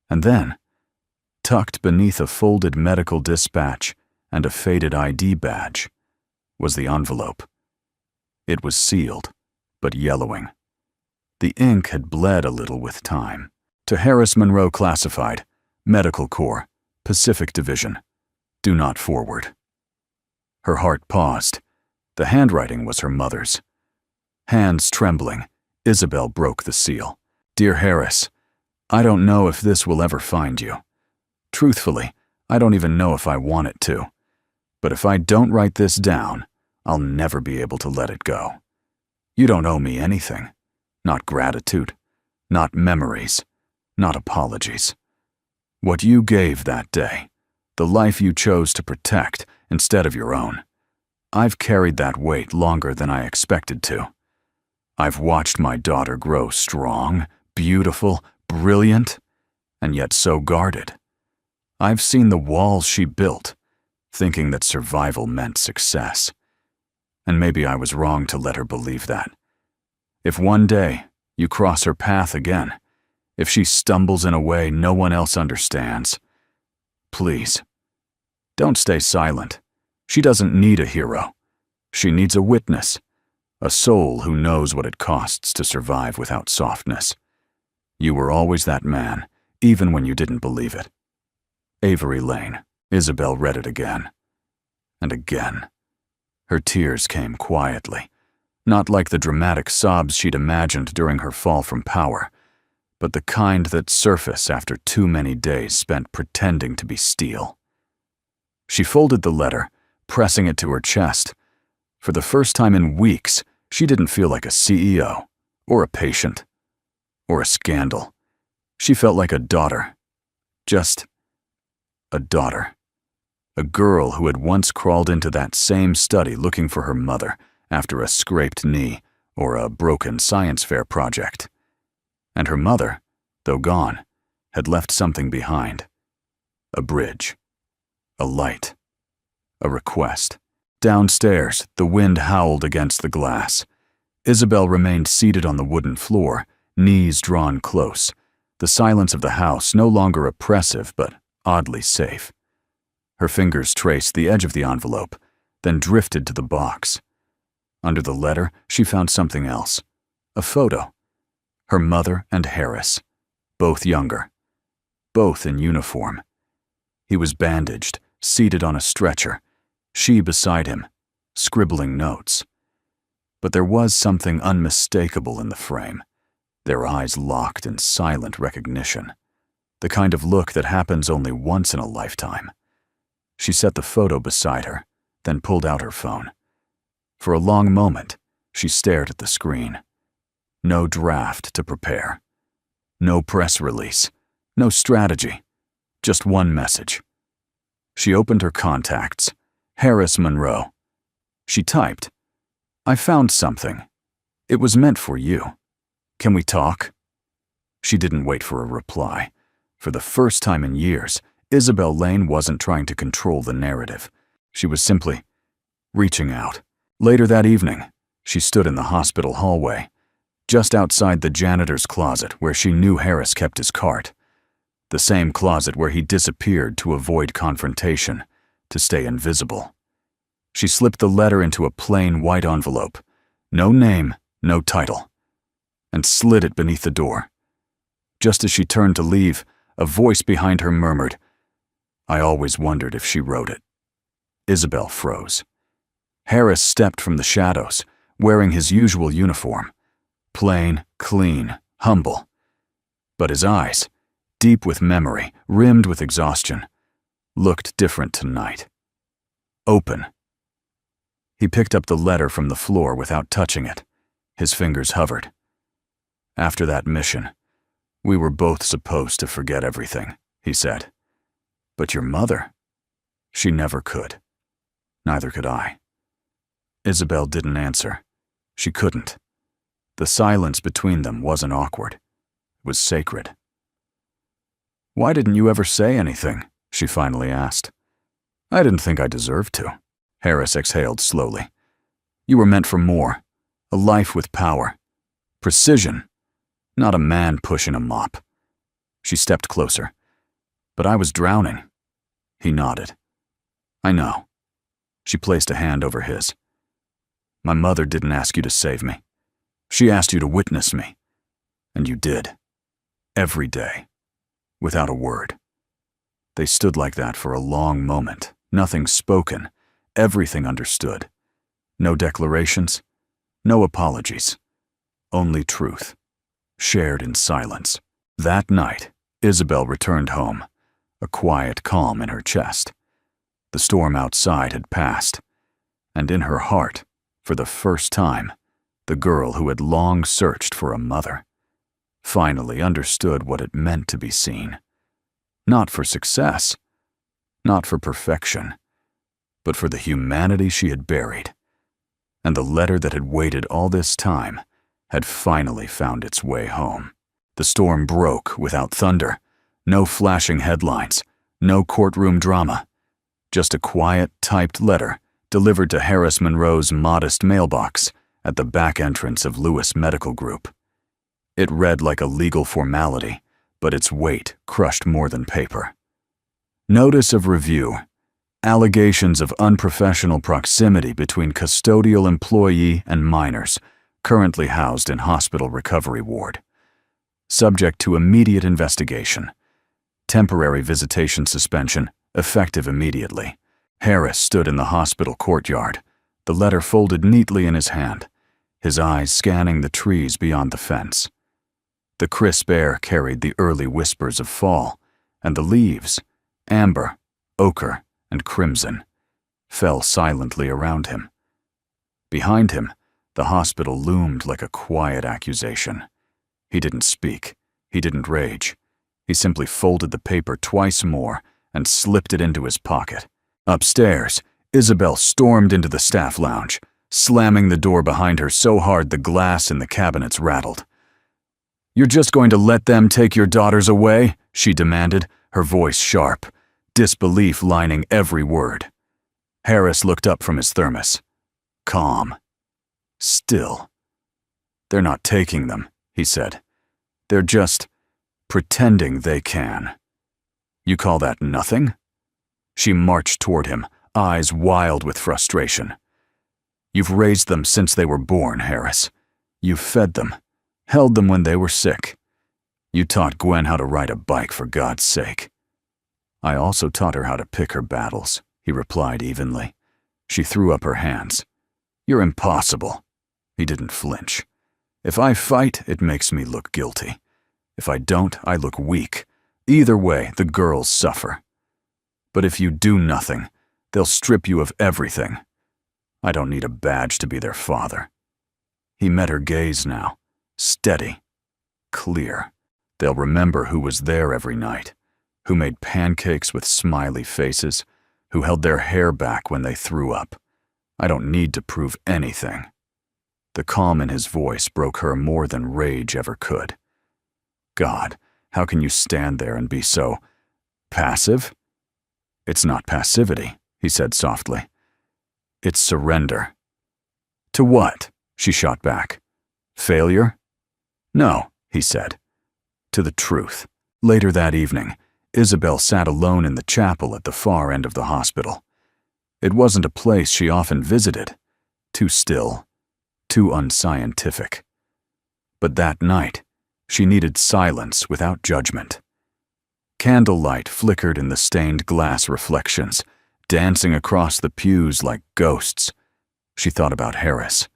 And then, tucked beneath a folded medical dispatch and a faded ID badge, was the envelope. It was sealed, but yellowing. The ink had bled a little with time. To Harris Monroe Classified, Medical Corps, Pacific Division. Do not forward. Her heart paused. The handwriting was her mother's. Hands trembling, Isabel broke the seal. "Dear Harris, I don't know if this will ever find you. Truthfully, I don't even know if I want it to. But if I don't write this down, I'll never be able to let it go. You don't owe me anything. Not gratitude, not memories, not apologies. What you gave that day, the life you chose to protect instead of your own, I've carried that weight longer than I expected to. I've watched my daughter grow strong, beautiful, brilliant, and yet so guarded. I've seen the walls she built, thinking that survival meant success. And maybe I was wrong to let her believe that. If one day you cross her path again, if she stumbles in a way no one else understands, please, don't stay silent. She doesn't need a hero. She needs a witness, a soul who knows what it costs to survive without softness. You were always that man, even when you didn't believe it. Avery Lane. Isabel read it again. And again. Her tears came quietly, not like the dramatic sobs she'd imagined during her fall from power, but the kind that surface after too many days spent pretending to be steel. She folded the letter, pressing it to her chest. For the first time in weeks, she didn't feel like a CEO, or a patient, or a scandal. She felt like a daughter. Just a daughter. A girl who had once crawled into that same study looking for her mother after a scraped knee or a broken science fair project. And her mother, though gone, had left something behind. A bridge. A light. A request. Downstairs, the wind howled against the glass. Isabel remained seated on the wooden floor, knees drawn close, the silence of the house no longer oppressive but oddly safe. Her fingers traced the edge of the envelope, then drifted to the box. Under the letter, she found something else. A photo. Her mother and Harris, both younger, both in uniform. He was bandaged, seated on a stretcher, she beside him, scribbling notes. But there was something unmistakable in the frame, their eyes locked in silent recognition, the kind of look that happens only once in a lifetime. She set the photo beside her, then pulled out her phone. For a long moment, she stared at the screen. No draft to prepare. No press release. No strategy. Just one message. She opened her contacts. Harris Monroe. She typed, "I found something. It was meant for you. Can we talk?" She didn't wait for a reply. For the first time in years, Isabel Lane wasn't trying to control the narrative. She was simply reaching out. Later that evening, she stood in the hospital hallway, just outside the janitor's closet where she knew Harris kept his cart. The same closet where he disappeared to avoid confrontation, to stay invisible. She slipped the letter into a plain white envelope, no name, no title, and slid it beneath the door. Just as she turned to leave, a voice behind her murmured, "I always wondered if she wrote it." Isabel froze. Harris stepped from the shadows, wearing his usual uniform. Plain, clean, humble. But his eyes, deep with memory, rimmed with exhaustion, looked different tonight. Open. He picked up the letter from the floor without touching it. His fingers hovered. "After that mission, we were both supposed to forget everything," he said. "But your mother, she never could. Neither could I." Isabel didn't answer. She couldn't. The silence between them wasn't awkward. It was sacred. "Why didn't you ever say anything?" she finally asked. "I didn't think I deserved to." Harris exhaled slowly. "You were meant for more. A life with power. Precision. Not a man pushing a mop." She stepped closer. "But I was drowning." He nodded. "I know." She placed a hand over his. "My mother didn't ask you to save me. She asked you to witness me. And you did. Every day. Without a word." They stood like that for a long moment, nothing spoken, everything understood. No declarations, no apologies. Only truth, shared in silence. That night, Isabel returned home, a quiet calm in her chest. The storm outside had passed, and in her heart, for the first time, the girl who had long searched for a mother finally understood what it meant to be seen. Not for success, not for perfection, but for the humanity she had buried. And the letter that had waited all this time had finally found its way home. The storm broke without thunder, no flashing headlines, no courtroom drama, just a quiet, typed letter delivered to Harris Monroe's modest mailbox at the back entrance of Lewis Medical Group. It read like a legal formality, but its weight crushed more than paper. Notice of review. Allegations of unprofessional proximity between custodial employee and minors currently housed in hospital recovery ward. Subject to immediate investigation. Temporary visitation suspension, effective immediately. Harris stood in the hospital courtyard, the letter folded neatly in his hand, his eyes scanning the trees beyond the fence. The crisp air carried the early whispers of fall, and the leaves, amber, ochre, and crimson, fell silently around him. Behind him, the hospital loomed like a quiet accusation. He didn't speak. He didn't rage. He simply folded the paper twice more and slipped it into his pocket. Upstairs, Isabel stormed into the staff lounge, slamming the door behind her so hard the glass in the cabinets rattled. "You're just going to let them take your daughters away?" she demanded, her voice sharp, disbelief lining every word. Harris looked up from his thermos. Calm. Still. "They're not taking them," he said. "They're just pretending they can." "You call that nothing?" She marched toward him, eyes wild with frustration. "You've raised them since they were born, Harris. You've fed them, held them when they were sick. You taught Gwen how to ride a bike, for God's sake." "I also taught her how to pick her battles," he replied evenly. She threw up her hands. "You're impossible." He didn't flinch. "If I fight, it makes me look guilty. If I don't, I look weak. Either way, the girls suffer. But if you do nothing, they'll strip you of everything. I don't need a badge to be their father." He met her gaze now, steady, clear. They'll remember who was there every night, who made pancakes with smiley faces, who held their hair back when they threw up. I don't need to prove anything. The calm in his voice broke her more than rage ever could. God, how can you stand there and be so passive? "It's not passivity," he said softly. "It's surrender." "To what?" she shot back. "Failure?" "No," he said. "To the truth." Later that evening, Isabel sat alone in the chapel at the far end of the hospital. It wasn't a place she often visited. Too still, too unscientific. But that night, she needed silence without judgment. Candlelight flickered in the stained glass reflections, dancing across the pews like ghosts. She thought about Harris,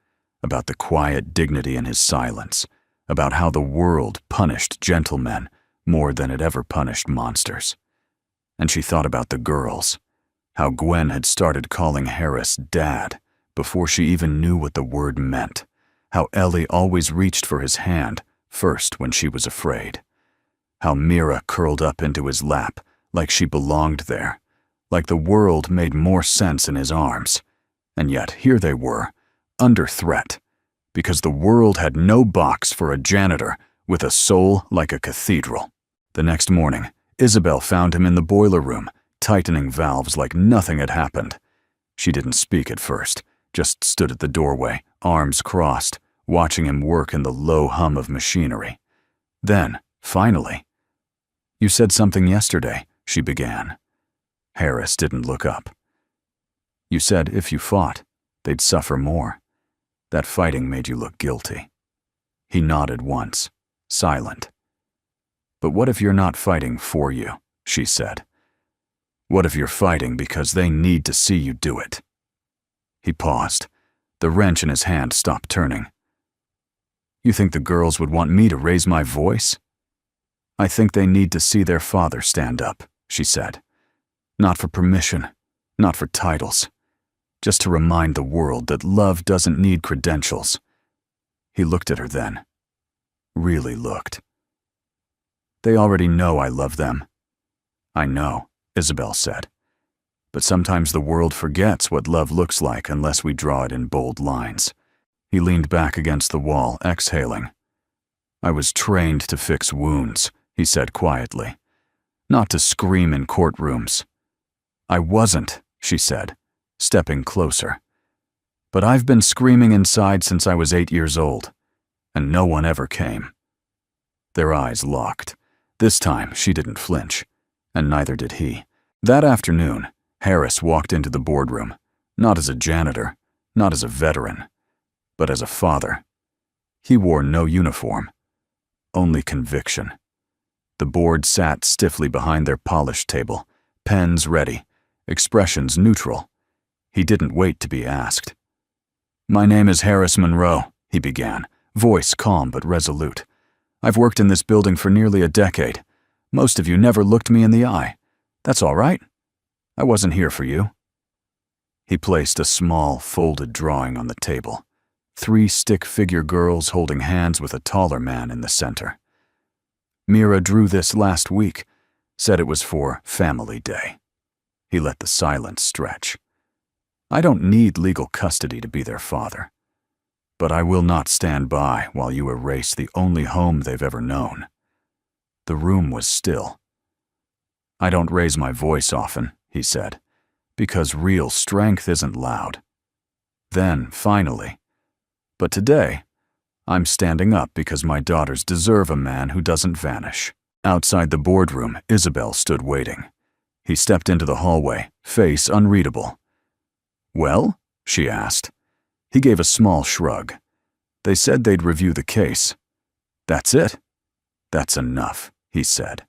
about the quiet dignity in his silence, about how the world punished gentlemen more than it ever punished monsters. And she thought about the girls, how Gwen had started calling Harris Dad before she even knew what the word meant, how Ellie always reached for his hand first when she was afraid, how Mira curled up into his lap like she belonged there, like the world made more sense in his arms. And yet here they were, under threat, because the world had no box for a janitor with a soul like a cathedral. The next morning, Isabel found him in the boiler room, tightening valves like nothing had happened. She didn't speak at first, just stood at the doorway, arms crossed, watching him work in the low hum of machinery. Then, finally, "You said something yesterday," she began. Harris didn't look up. "You said if you fought, they'd suffer more. That fighting made you look guilty." He nodded once, silent. "But what if you're not fighting for you?" she said. "What if you're fighting because they need to see you do it?" He paused. The wrench in his hand stopped turning. "You think the girls would want me to raise my voice?" I think they need to see their father stand up, she said. Not for permission, not for titles. Just to remind the world that love doesn't need credentials. He looked at her then. Really looked. They already know I love them. I know, Isabel said. But sometimes the world forgets what love looks like unless we draw it in bold lines. He leaned back against the wall, exhaling. I was trained to fix wounds, he said quietly. Not to scream in courtrooms. I wasn't, she said, stepping closer. But I've been screaming inside since I was 8 years old, and no one ever came. Their eyes locked. This time she didn't flinch, and neither did he. That afternoon, Harris walked into the boardroom, not as a janitor, not as a veteran, but as a father. He wore no uniform, only conviction. The board sat stiffly behind their polished table, pens ready, expressions neutral. He didn't wait to be asked. My name is Harris Monroe, he began, voice calm but resolute. I've worked in this building for nearly a decade. Most of you never looked me in the eye. That's all right. I wasn't here for you. He placed a small, folded drawing on the table. 3 stick-figure girls holding hands with a taller man in the center. Mira drew this last week, said it was for Family Day. He let the silence stretch. I don't need legal custody to be their father. But I will not stand by while you erase the only home they've ever known. The room was still. I don't raise my voice often, he said, because real strength isn't loud. Then, finally, but today, I'm standing up because my daughters deserve a man who doesn't vanish. Outside the boardroom, Isabel stood waiting. He stepped into the hallway, face unreadable. Well? She asked. He gave a small shrug. They said they'd review the case. That's it? That's enough, he said.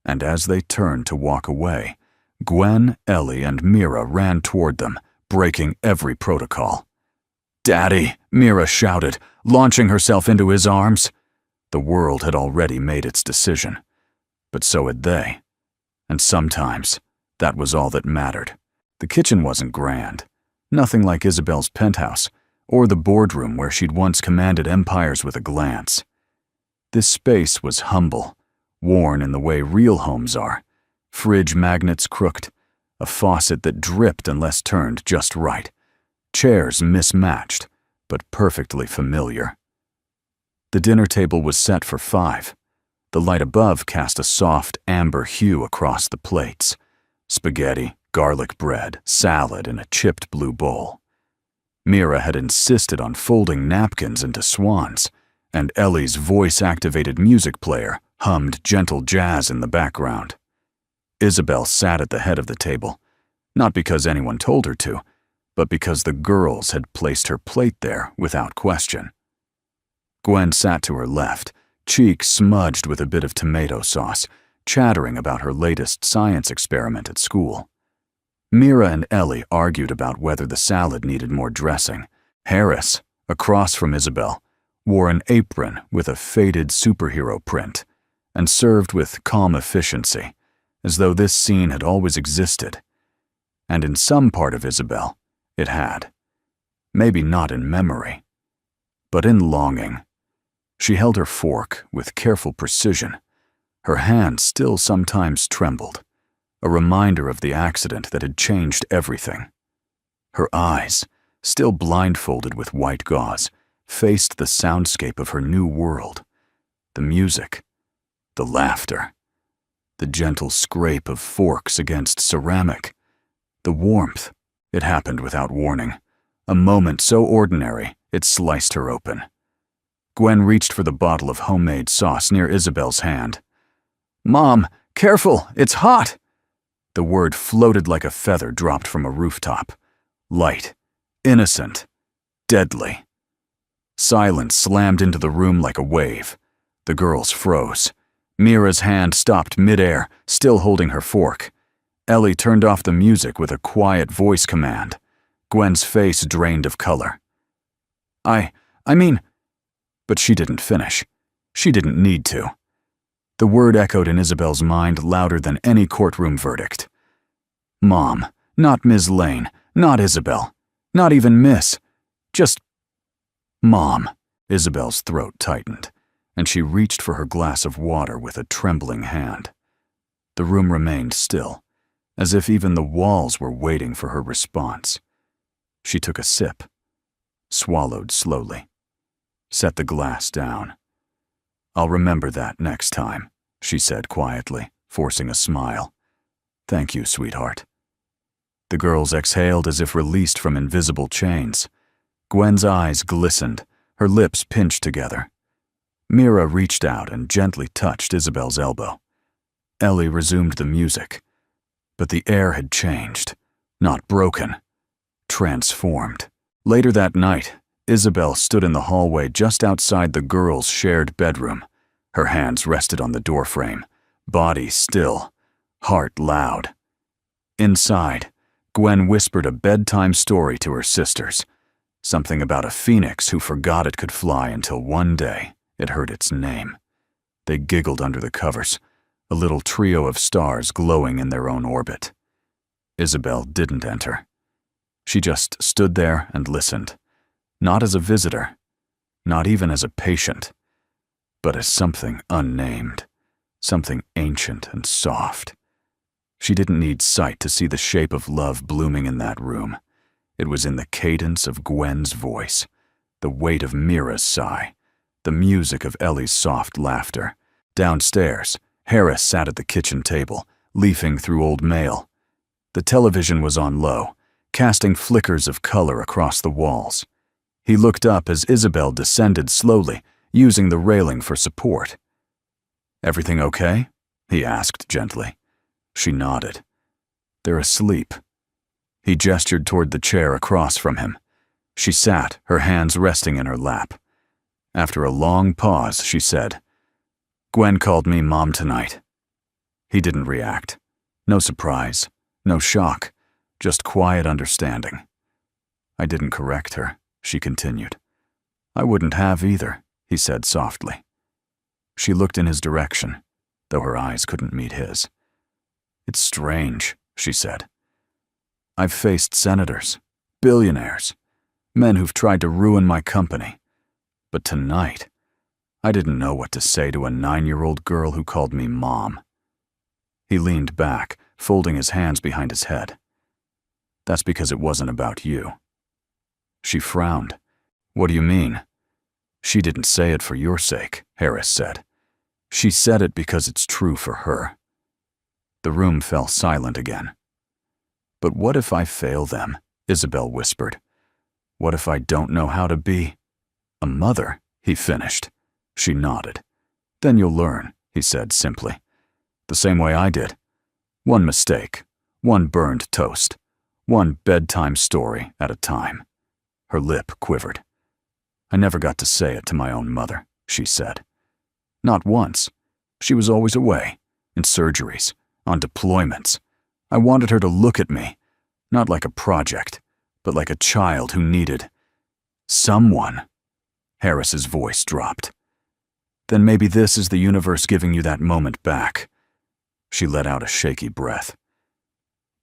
And as they turned to walk away, Gwen, Ellie, and Mira ran toward them, breaking every protocol. Daddy, Mira shouted, launching herself into his arms. The world had already made its decision, but so had they. And sometimes, that was all that mattered. The kitchen wasn't grand, nothing like Isabel's penthouse, or the boardroom where she'd once commanded empires with a glance. This space was humble, worn in the way real homes are, fridge magnets crooked, a faucet that dripped unless turned just right, chairs mismatched, but perfectly familiar. The dinner table was set for 5. The light above cast a soft amber hue across the plates. Spaghetti, garlic bread, salad in a chipped blue bowl. Mira had insisted on folding napkins into swans, and Ellie's voice-activated music player hummed gentle jazz in the background. Isabel sat at the head of the table, not because anyone told her to, but because the girls had placed her plate there without question. Gwen sat to her left, cheeks smudged with a bit of tomato sauce, chattering about her latest science experiment at school. Mira and Ellie argued about whether the salad needed more dressing. Harris, across from Isabel, wore an apron with a faded superhero print and served with calm efficiency, as though this scene had always existed. And in some part of Isabel, it had. Maybe not in memory, but in longing. She held her fork with careful precision. Her hand still sometimes trembled, a reminder of the accident that had changed everything. Her eyes, still blindfolded with white gauze, faced the soundscape of her new world. The music, the laughter, the gentle scrape of forks against ceramic, the warmth. It happened without warning, a moment so ordinary it sliced her open. Gwen reached for the bottle of homemade sauce near Isabel's hand. "Mom, careful, it's hot!" The word floated like a feather dropped from a rooftop. Light, innocent, deadly. Silence slammed into the room like a wave. The girls froze. Mira's hand stopped midair, still holding her fork. Ellie turned off the music with a quiet voice command. Gwen's face drained of color. I mean... But she didn't finish. She didn't need to. The word echoed in Isabel's mind louder than any courtroom verdict. Mom, not Ms. Lane, not Isabel, not even Miss. Just Mom. Isabel's throat tightened, and she reached for her glass of water with a trembling hand. The room remained still, as if even the walls were waiting for her response. She took a sip, swallowed slowly, set the glass down. I'll remember that next time, she said quietly, forcing a smile. Thank you, sweetheart. The girls exhaled as if released from invisible chains. Gwen's eyes glistened, her lips pinched together. Mira reached out and gently touched Isabel's elbow. Ellie resumed the music, but the air had changed, not broken, transformed. Later that night, Isabel stood in the hallway just outside the girls' shared bedroom. Her hands rested on the doorframe, body still, heart loud. Inside, Gwen whispered a bedtime story to her sisters, something about a phoenix who forgot it could fly until one day it heard its name. They giggled under the covers, a little trio of stars glowing in their own orbit. Isabel didn't enter. She just stood there and listened, not as a visitor, not even as a patient, but as something unnamed, something ancient and soft. She didn't need sight to see the shape of love blooming in that room. It was in the cadence of Gwen's voice, the weight of Mira's sigh, the music of Ellie's soft laughter. Downstairs, Harris sat at the kitchen table, leafing through old mail. The television was on low, casting flickers of color across the walls. He looked up as Isabel descended slowly, using the railing for support. Everything okay? He asked gently. She nodded. They're asleep. He gestured toward the chair across from him. She sat, her hands resting in her lap. After a long pause, she said, Gwen called me Mom tonight. He didn't react. No surprise, no shock, just quiet understanding. I didn't correct her, she continued. I wouldn't have either, he said softly. She looked in his direction, though her eyes couldn't meet his. It's strange, she said. I've faced senators, billionaires, men who've tried to ruin my company. But tonight, I didn't know what to say to a 9-year-old girl who called me Mom. He leaned back, folding his hands behind his head. That's because it wasn't about you. She frowned. What do you mean? She didn't say it for your sake, Harris said. She said it because it's true for her. The room fell silent again. But what if I fail them? Isabel whispered. What if I don't know how to be a mother? He finished. She nodded. Then you'll learn, he said simply. The same way I did. One mistake, one burned toast, one bedtime story at a time. Her lip quivered. I never got to say it to my own mother, she said. Not once. She was always away, in surgeries, on deployments. I wanted her to look at me, not like a project, but like a child who needed someone. Harris's voice dropped. Then maybe this is the universe giving you that moment back. She let out a shaky breath.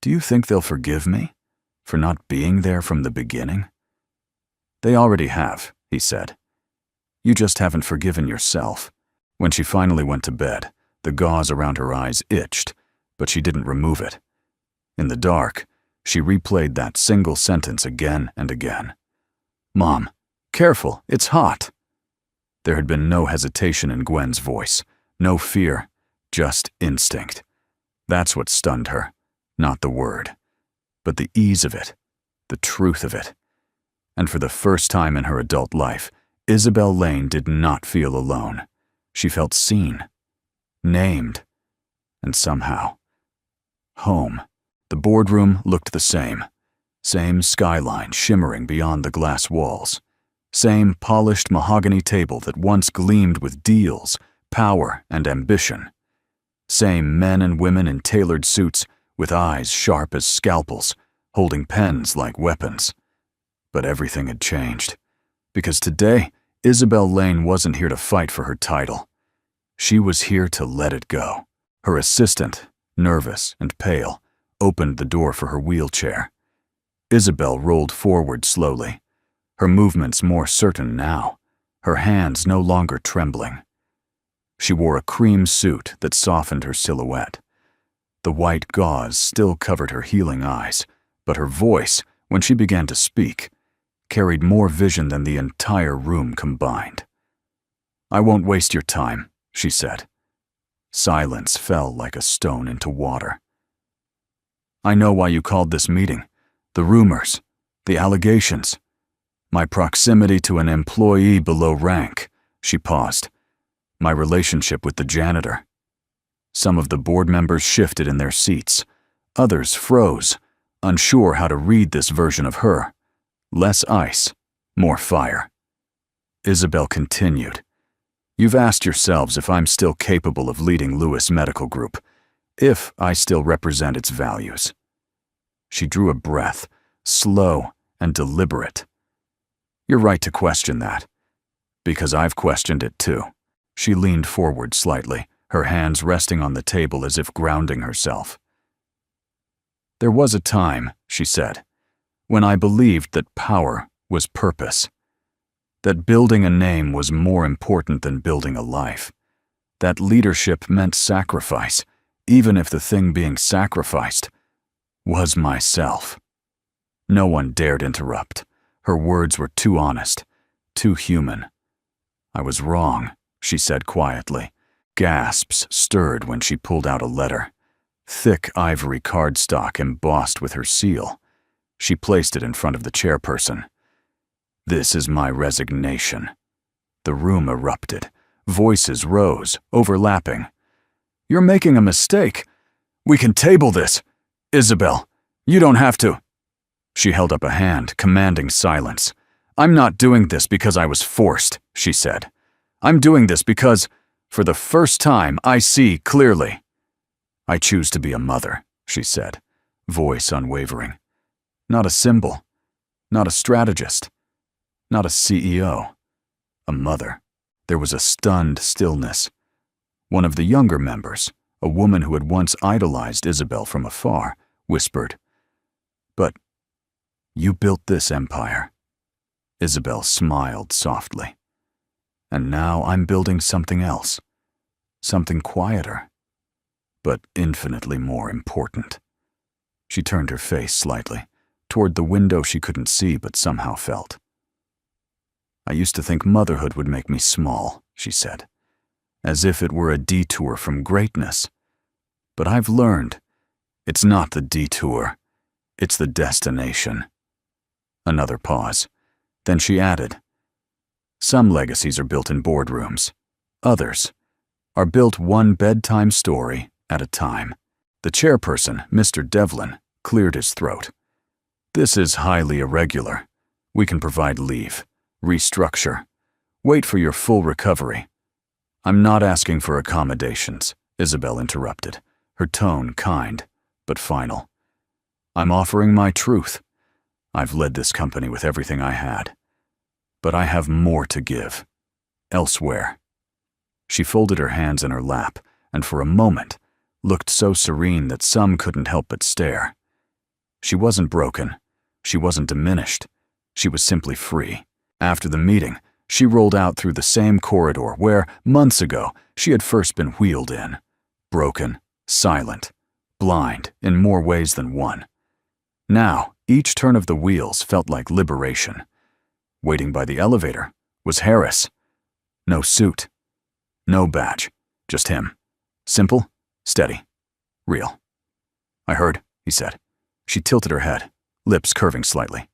Do you think they'll forgive me for not being there from the beginning? They already have, he said. You just haven't forgiven yourself. When she finally went to bed, the gauze around her eyes itched, but she didn't remove it. In the dark, she replayed that single sentence again and again. Mom, careful, it's hot. There had been no hesitation in Gwen's voice, no fear, just instinct. That's what stunned her, not the word, but the ease of it, the truth of it. And for the first time in her adult life, Isabel Lane did not feel alone. She felt seen, named, and somehow, home. The boardroom looked the same skyline shimmering beyond the glass walls, same polished mahogany table that once gleamed with deals, power, and ambition, same men and women in tailored suits with eyes sharp as scalpels, holding pens like weapons. But everything had changed, because today, Isabel Lane wasn't here to fight for her title. She was here to let it go. Her assistant, nervous and pale, opened the door for her wheelchair. Isabel rolled forward slowly, her movements more certain now, her hands no longer trembling. She wore a cream suit that softened her silhouette. The white gauze still covered her healing eyes, but her voice, when she began to speak, carried more vision than the entire room combined. "I won't waste your time," she said. Silence fell like a stone into water. "I know why you called this meeting. The rumors, the allegations. My proximity to an employee below rank," she paused. "My relationship with the janitor." Some of the board members shifted in their seats. Others froze, unsure how to read this version of her. Less ice, more fire. Isabel continued. "You've asked yourselves if I'm still capable of leading Lewis Medical Group, if I still represent its values." She drew a breath, slow and deliberate. "You're right to question that, because I've questioned it too." She leaned forward slightly, her hands resting on the table as if grounding herself. "There was a time," she said, "when I believed that power was purpose, that building a name was more important than building a life, that leadership meant sacrifice, even if the thing being sacrificed was myself." No one dared interrupt. Her words were too honest, too human. "I was wrong," she said quietly. Gasps stirred when she pulled out a letter. Thick ivory cardstock embossed with her seal. She placed it in front of the chairperson. "This is my resignation." The room erupted. Voices rose, overlapping. "You're making a mistake. We can table this. Isabel, you don't have to." She held up a hand, commanding silence. "I'm not doing this because I was forced," she said. "I'm doing this because, for the first time, I see clearly." "I choose to be a mother," she said, voice unwavering. "Not a symbol, not a strategist, not a CEO. A mother." There was a stunned stillness. One of the younger members, a woman who had once idolized Isabel from afar, whispered, "But you built this empire." Isabel smiled softly. "And now I'm building something else. Something quieter, but infinitely more important." She turned her face slightly, toward the window she couldn't see but somehow felt. "I used to think motherhood would make me small," she said, "as if it were a detour from greatness. But I've learned it's not the detour, it's the destination." Another pause. Then she added, "Some legacies are built in boardrooms. Others are built one bedtime story at a time." The chairperson, Mr. Devlin, cleared his throat. "This is highly irregular. We can provide leave, restructure, wait for your full recovery." "I'm not asking for accommodations," Isabel interrupted, her tone kind but final. "I'm offering my truth. I've led this company with everything I had, but I have more to give, elsewhere." She folded her hands in her lap and for a moment looked so serene that some couldn't help but stare. She wasn't broken. She wasn't diminished. She was simply free. After the meeting, she rolled out through the same corridor where, months ago, she had first been wheeled in. Broken, silent, blind in more ways than one. Now, each turn of the wheels felt like liberation. Waiting by the elevator was Harris. No suit, no badge, just him. Simple, steady, real. "I heard," he said. She tilted her head, lips curving slightly.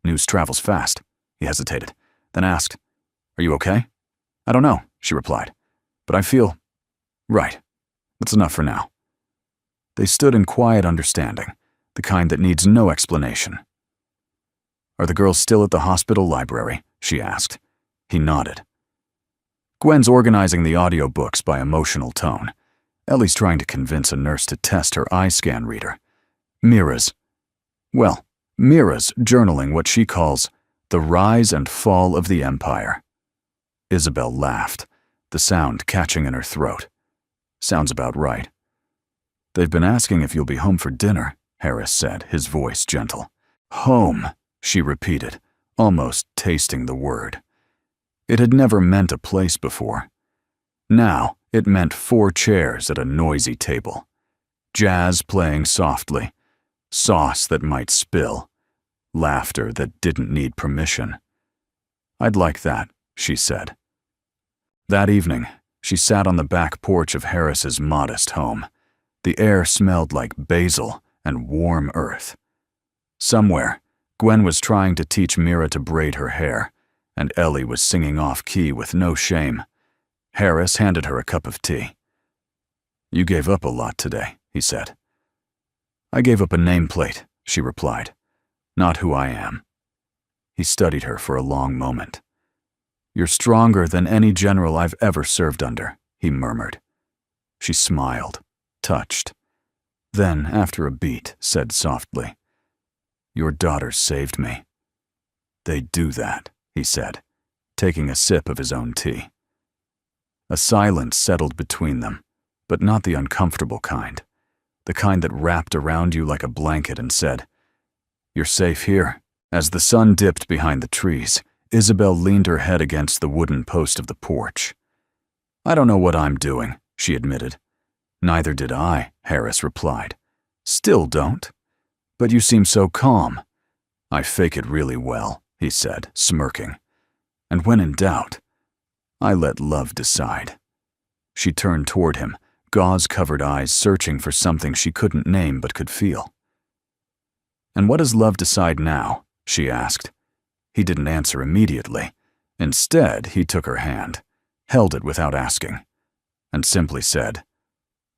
"News travels fast." He hesitated, then asked, "Are you okay?" "I don't know," she replied, "but I feel right. That's enough for now." They stood in quiet understanding, the kind that needs no explanation. "Are the girls still at the hospital library?" she asked. He nodded. "Gwen's organizing the audiobooks by emotional tone. Ellie's trying to convince a nurse to test her eye scan reader. Mira's journaling what she calls the rise and fall of the empire." Isabel laughed, the sound catching in her throat. Sounds about right. They've been asking if you'll be home for dinner, Harris said, his voice gentle. Home, she repeated, almost tasting the word. It had never meant a place before. Now it meant 4 chairs at a noisy table. Jazz playing softly, sauce that might spill, laughter that didn't need permission. I'd like that, she said. That evening, she sat on the back porch of Harris's modest home. The air smelled like basil and warm earth. Somewhere, Gwen was trying to teach Mira to braid her hair, and Ellie was singing off-key with no shame. Harris handed her a cup of tea. You gave up a lot today, he said. I gave up a nameplate, she replied. Not who I am. He studied her for a long moment. You're stronger than any general I've ever served under, he murmured. She smiled, touched. Then, after a beat, said softly, Your daughters saved me. They do that, he said, taking a sip of his own tea. A silence settled between them, but not the uncomfortable kind, the kind that wrapped around you like a blanket and said, You're safe here. As the sun dipped behind the trees, Isabel leaned her head against the wooden post of the porch. I don't know what I'm doing, she admitted. Neither did I, Harris replied. Still don't. But you seem so calm. I fake it really well, he said, smirking. And when in doubt, I let love decide. She turned toward him, gauze-covered eyes searching for something she couldn't name but could feel. And what does love decide now? She asked. He didn't answer immediately. Instead, he took her hand, held it without asking, and simply said,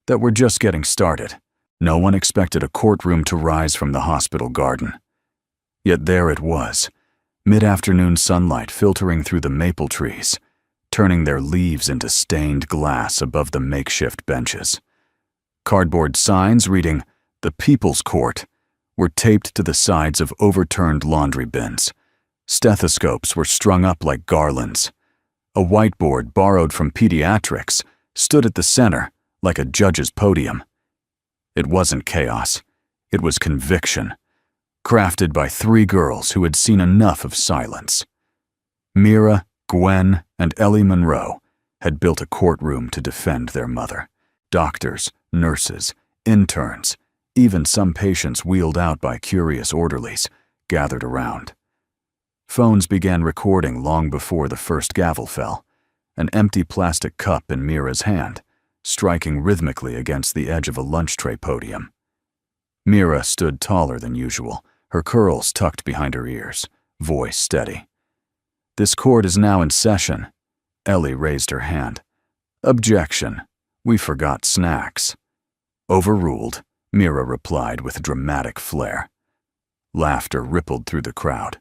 that we're just getting started. No one expected a courtroom to rise from the hospital garden. Yet there it was, mid-afternoon sunlight filtering through the maple trees, turning their leaves into stained glass above the makeshift benches. Cardboard signs reading, The People's Court, were taped to the sides of overturned laundry bins. Stethoscopes were strung up like garlands. A whiteboard borrowed from pediatrics stood at the center like a judge's podium. It wasn't chaos. It was conviction, crafted by 3 girls who had seen enough of silence. Mira, Gwen, and Ellie Monroe had built a courtroom to defend their mother. Doctors, nurses, interns, even some patients wheeled out by curious orderlies, gathered around. Phones began recording long before the first gavel fell, an empty plastic cup in Mira's hand, striking rhythmically against the edge of a lunch tray podium. Mira stood taller than usual, her curls tucked behind her ears, voice steady. This court is now in session. Ellie raised her hand. Objection. We forgot snacks. Overruled, Mira replied with dramatic flair. Laughter rippled through the crowd,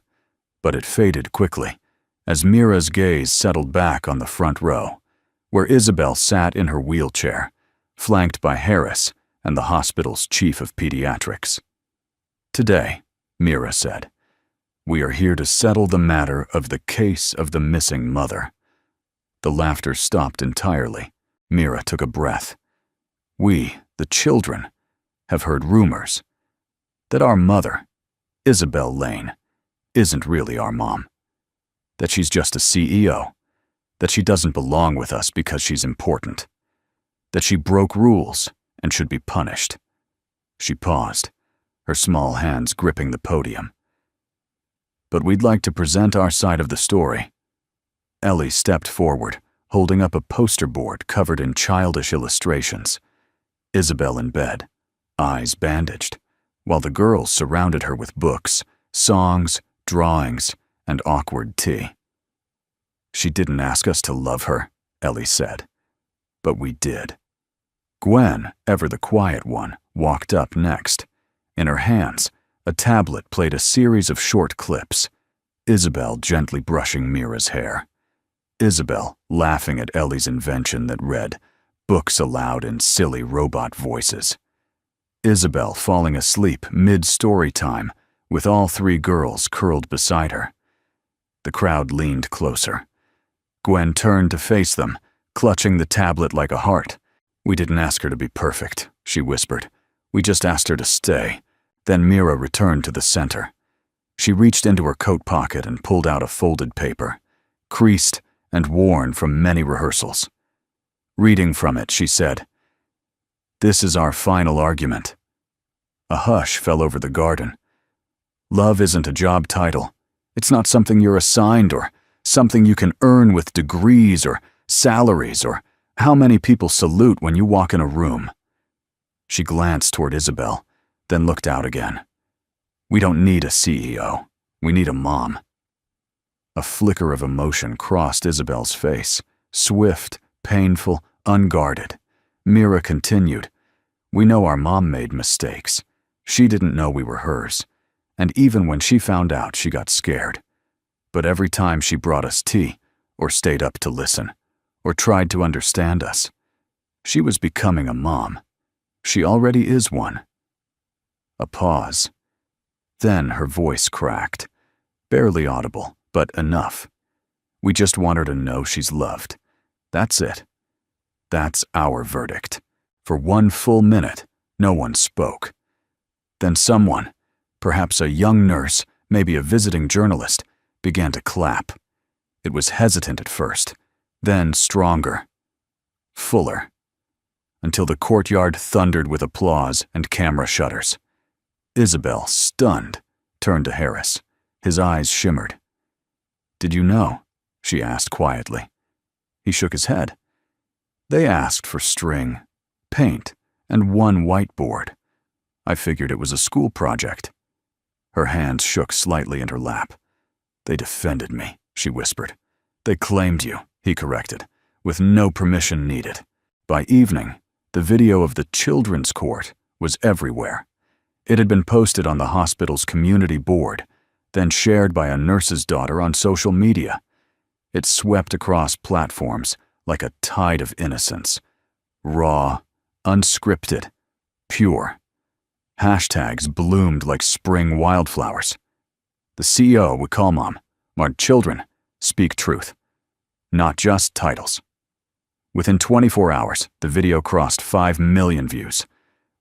but it faded quickly as Mira's gaze settled back on the front row, where Isabel sat in her wheelchair, flanked by Harris and the hospital's chief of pediatrics. Today, Mira said, we are here to settle the matter of the case of the missing mother. The laughter stopped entirely. Mira took a breath. We, the children, have heard rumors that our mother, Isabel Lane, isn't really our mom. That she's just a CEO. That she doesn't belong with us because she's important. That she broke rules and should be punished. She paused, her small hands gripping the podium. But we'd like to present our side of the story. Ellie stepped forward, holding up a poster board covered in childish illustrations. Isabel in bed, eyes bandaged, while the girls surrounded her with books, songs, drawings, and awkward tea. She didn't ask us to love her, Ellie said, but we did. Gwen, ever the quiet one, walked up next. In her hands, a tablet played a series of short clips, Isabel gently brushing Mira's hair. Isabel laughing at Ellie's invention that read, books aloud in silly robot voices. Isabel falling asleep mid-story time, with all 3 girls curled beside her. The crowd leaned closer. Gwen turned to face them, clutching the tablet like a heart. "We didn't ask her to be perfect," she whispered. "We just asked her to stay." Then Mira returned to the center. She reached into her coat pocket and pulled out a folded paper, creased and worn from many rehearsals. Reading from it, she said, "This is our final argument." A hush fell over the garden. Love isn't a job title. It's not something you're assigned or something you can earn with degrees or salaries or how many people salute when you walk in a room. She glanced toward Isabel, then looked out again. "We don't need a CEO. We need a mom." A flicker of emotion crossed Isabel's face, swift, painful, unguarded. Mira continued, "We know our mom made mistakes. She didn't know we were hers, and even when she found out, she got scared. But every time she brought us tea, or stayed up to listen, or tried to understand us, she was becoming a mom. She already is one." A pause. Then her voice cracked, barely audible, but enough. "We just want her to know she's loved. That's it. That's our verdict." For 1 full minute, no one spoke. Then someone, perhaps a young nurse, maybe a visiting journalist, began to clap. It was hesitant at first, then stronger, fuller, until the courtyard thundered with applause and camera shutters. Isabel, stunned, turned to Harris. His eyes shimmered. "Did you know?" she asked quietly. He shook his head. "They asked for string, paint, and 1 whiteboard. I figured it was a school project." Her hands shook slightly in her lap. "They defended me," she whispered. "They claimed you," he corrected, "with no permission needed." By evening, the video of the children's court was everywhere. It had been posted on the hospital's community board, then shared by a nurse's daughter on social media. It swept across platforms like a tide of innocence. Raw, unscripted, pure. Hashtags bloomed like spring wildflowers. "The CEO would call Mom. Our children speak truth. Not just titles." Within 24 hours, the video crossed 5 million views.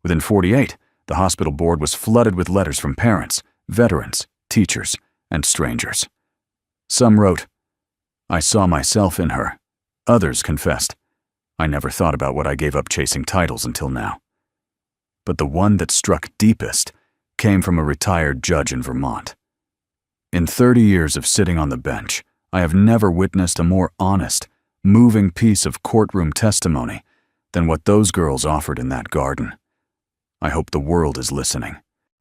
Within 48, the hospital board was flooded with letters from parents, veterans, teachers, and strangers. Some wrote, "I saw myself in her." Others confessed, "I never thought about what I gave up chasing titles until now." But the one that struck deepest came from a retired judge in Vermont. "In 30 years of sitting on the bench, I have never witnessed a more honest, moving piece of courtroom testimony than what those girls offered in that garden. I hope the world is listening."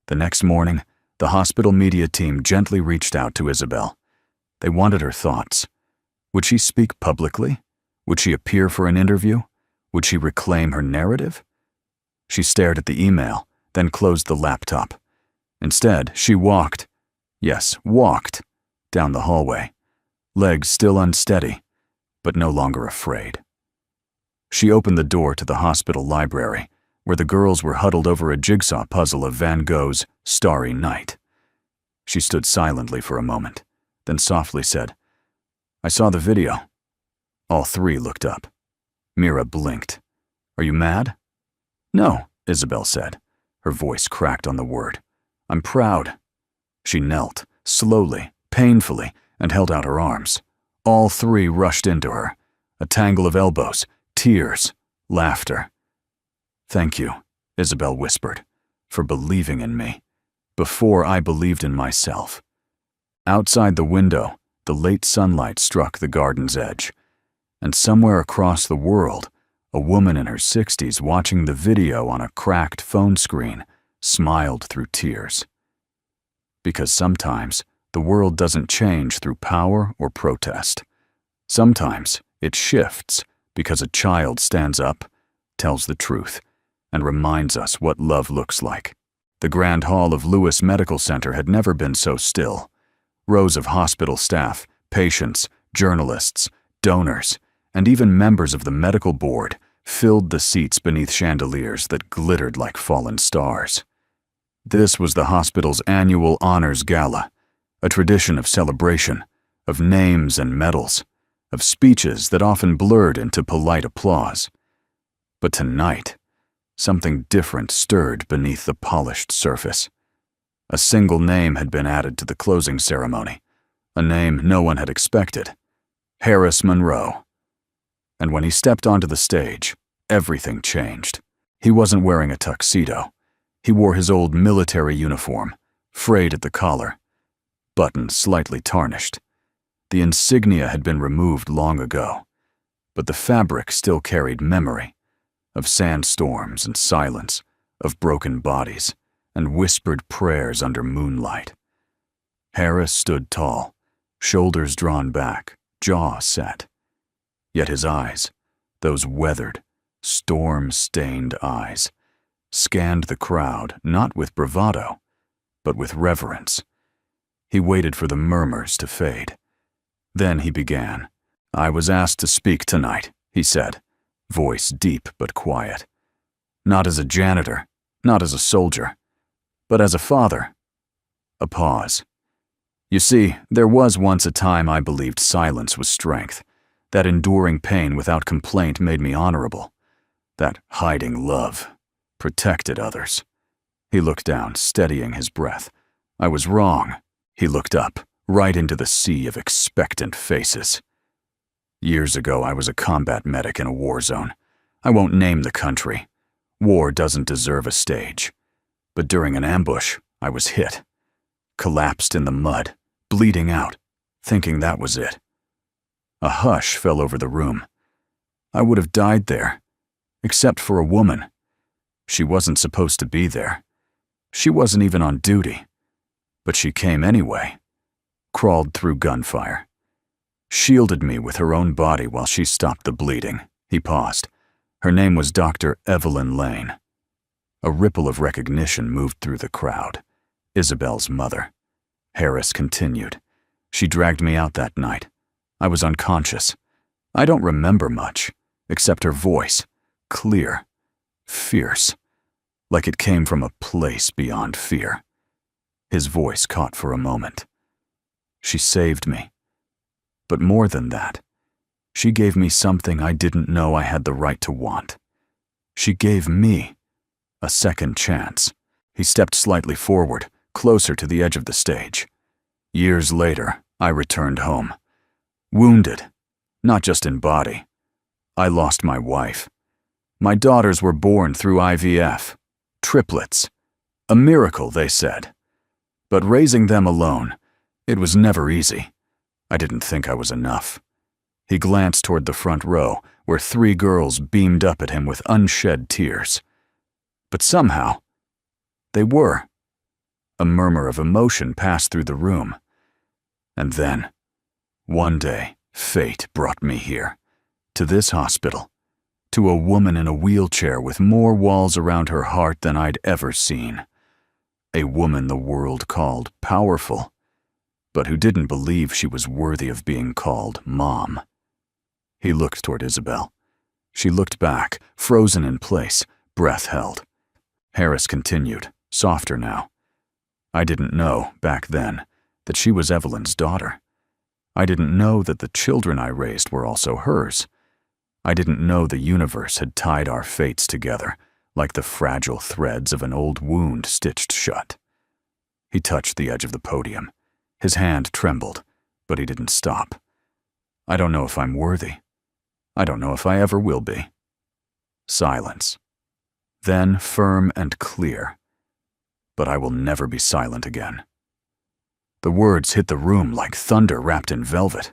The next morning, the hospital media team gently reached out to Isabel. They wanted her thoughts. Would she speak publicly? Would she appear for an interview? Would she reclaim her narrative? She stared at the email, then closed the laptop. Instead, she walked, down the hallway, legs still unsteady, but no longer afraid. She opened the door to the hospital library, where the girls were huddled over a jigsaw puzzle of Van Gogh's Starry Night. She stood silently for a moment, then softly said, "I saw the video." All 3 looked up. Mira blinked. "Are you mad?" "No," Isabel said. Her voice cracked on the word. "I'm proud." She knelt, slowly, painfully, and held out her arms. All 3 rushed into her, a tangle of elbows, tears, laughter. "Thank you," Isabel whispered, "for believing in me, before I believed in myself." Outside the window, the late sunlight struck the garden's edge, and somewhere across the world, a woman in her 60s watching the video on a cracked phone screen smiled through tears. Because sometimes the world doesn't change through power or protest. Sometimes it shifts because a child stands up, tells the truth, and reminds us what love looks like. The Grand Hall of Lewis Medical Center had never been so still. Rows of hospital staff, patients, journalists, donors, and even members of the medical board filled the seats beneath chandeliers that glittered like fallen stars. This was the hospital's annual honors gala, a tradition of celebration, of names and medals, of speeches that often blurred into polite applause. But tonight, something different stirred beneath the polished surface. A single name had been added to the closing ceremony, a name no one had expected: Harris Monroe. And when he stepped onto the stage, everything changed. He wasn't wearing a tuxedo. He wore his old military uniform, frayed at the collar, buttons slightly tarnished. The insignia had been removed long ago, but the fabric still carried memory of sandstorms and silence, of broken bodies and whispered prayers under moonlight. Harris stood tall, shoulders drawn back, jaw set. Yet his eyes, those weathered, storm-stained eyes, scanned the crowd not with bravado, but with reverence. He waited for the murmurs to fade. Then he began. "I was asked to speak tonight," he said, voice deep but quiet. "Not as a janitor, not as a soldier, but as a father." A pause. "You see, there was once a time I believed silence was strength, that enduring pain without complaint made me honorable, that hiding love protected others." He looked down, steadying his breath. "I was wrong." He looked up, right into the sea of expectant faces. "Years ago, I was a combat medic in a war zone. I won't name the country. War doesn't deserve a stage. But during an ambush, I was hit. Collapsed in the mud, bleeding out, thinking that was it. A hush fell over the room. I would have died there, except for a woman. She wasn't supposed to be there. She wasn't even on duty. But she came anyway. Crawled through gunfire. Shielded me with her own body while she stopped the bleeding." He paused. "Her name was Dr. Evelyn Lane." A ripple of recognition moved through the crowd. Isabel's mother. Harris continued. "She dragged me out that night. I was unconscious. I don't remember much, except her voice, clear, fierce, like it came from a place beyond fear." His voice caught for a moment. "She saved me. But more than that, she gave me something I didn't know I had the right to want. She gave me a second chance." He stepped slightly forward, closer to the edge of the stage. "Years later, I returned home. Wounded, not just in body. I lost my wife. My daughters were born through IVF. Triplets. A miracle, they said. But raising them alone, it was never easy. I didn't think I was enough." He glanced toward the front row, where 3 girls beamed up at him with unshed tears. But somehow, they were. A murmur of emotion passed through the room. And then, one day, fate brought me here, to this hospital, to a woman in a wheelchair with more walls around her heart than I'd ever seen. A woman the world called powerful, but who didn't believe she was worthy of being called Mom. He looked toward Isabel. She looked back, frozen in place, breath held. Harris continued, softer now. "I didn't know, back then, that she was Evelyn's daughter. I didn't know that the children I raised were also hers. I didn't know the universe had tied our fates together, like the fragile threads of an old wound stitched shut." He touched the edge of the podium. His hand trembled, but he didn't stop. "I don't know if I'm worthy. I don't know if I ever will be." Silence. Then firm and clear. "But I will never be silent again." The words hit the room like thunder wrapped in velvet.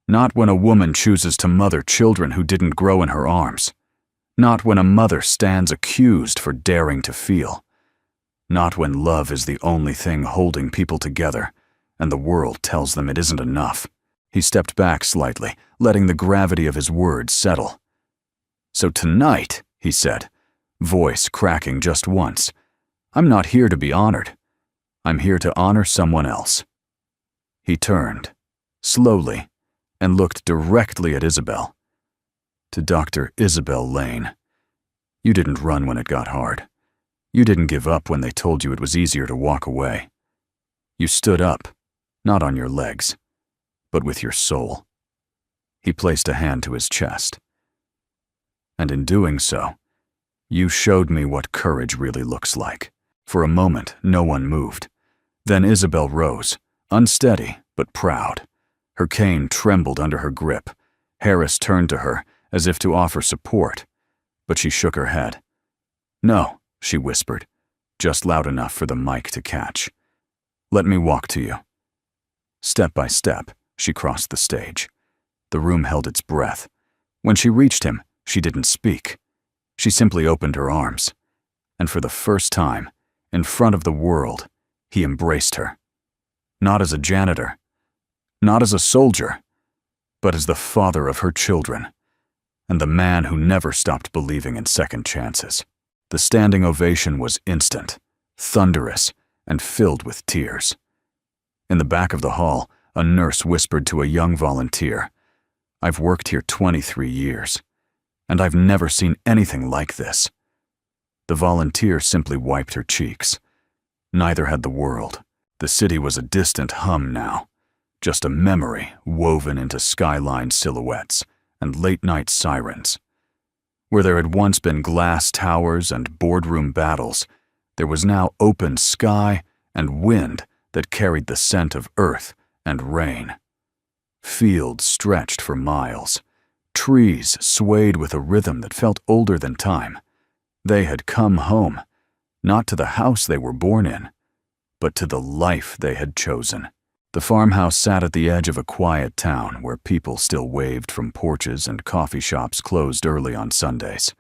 Not when a woman chooses to mother children who didn't grow in her arms. Not when a mother stands accused for daring to feel. Not when love is the only thing holding people together, and the world tells them it isn't enough. He stepped back slightly, letting the gravity of his words settle. "So tonight," he said, voice cracking just once, "I'm not here to be honored. I'm here to honor someone else." He turned, slowly, and looked directly at Isabel. "To Dr. Isabel Lane. You didn't run when it got hard. You didn't give up when they told you it was easier to walk away. You stood up, not on your legs, but with your soul. He placed a hand to his chest. And in doing so, you showed me what courage really looks like. For a moment, no one moved. Then Isabel rose, unsteady but proud. Her cane trembled under her grip. Harris turned to her as if to offer support, but she shook her head. "No," she whispered, just loud enough for the mic to catch. "Let me walk to you." Step by step, she crossed the stage. The room held its breath. When she reached him, she didn't speak. She simply opened her arms. And for the first time, in front of the world, he embraced her. Not as a janitor, not as a soldier, but as the father of her children, and the man who never stopped believing in second chances. The standing ovation was instant, thunderous, and filled with tears. In the back of the hall, a nurse whispered to a young volunteer, "I've worked here 23 years, and I've never seen anything like this." The volunteer simply wiped her cheeks. Neither had the world. The city was a distant hum now, just a memory woven into skyline silhouettes and late-night sirens. Where there had once been glass towers and boardroom battles, there was now open sky and wind that carried the scent of earth and rain. Fields stretched for miles. Trees swayed with a rhythm that felt older than time. They had come home, not to the house they were born in, but to the life they had chosen. The farmhouse sat at the edge of a quiet town where people still waved from porches and coffee shops closed early on Sundays.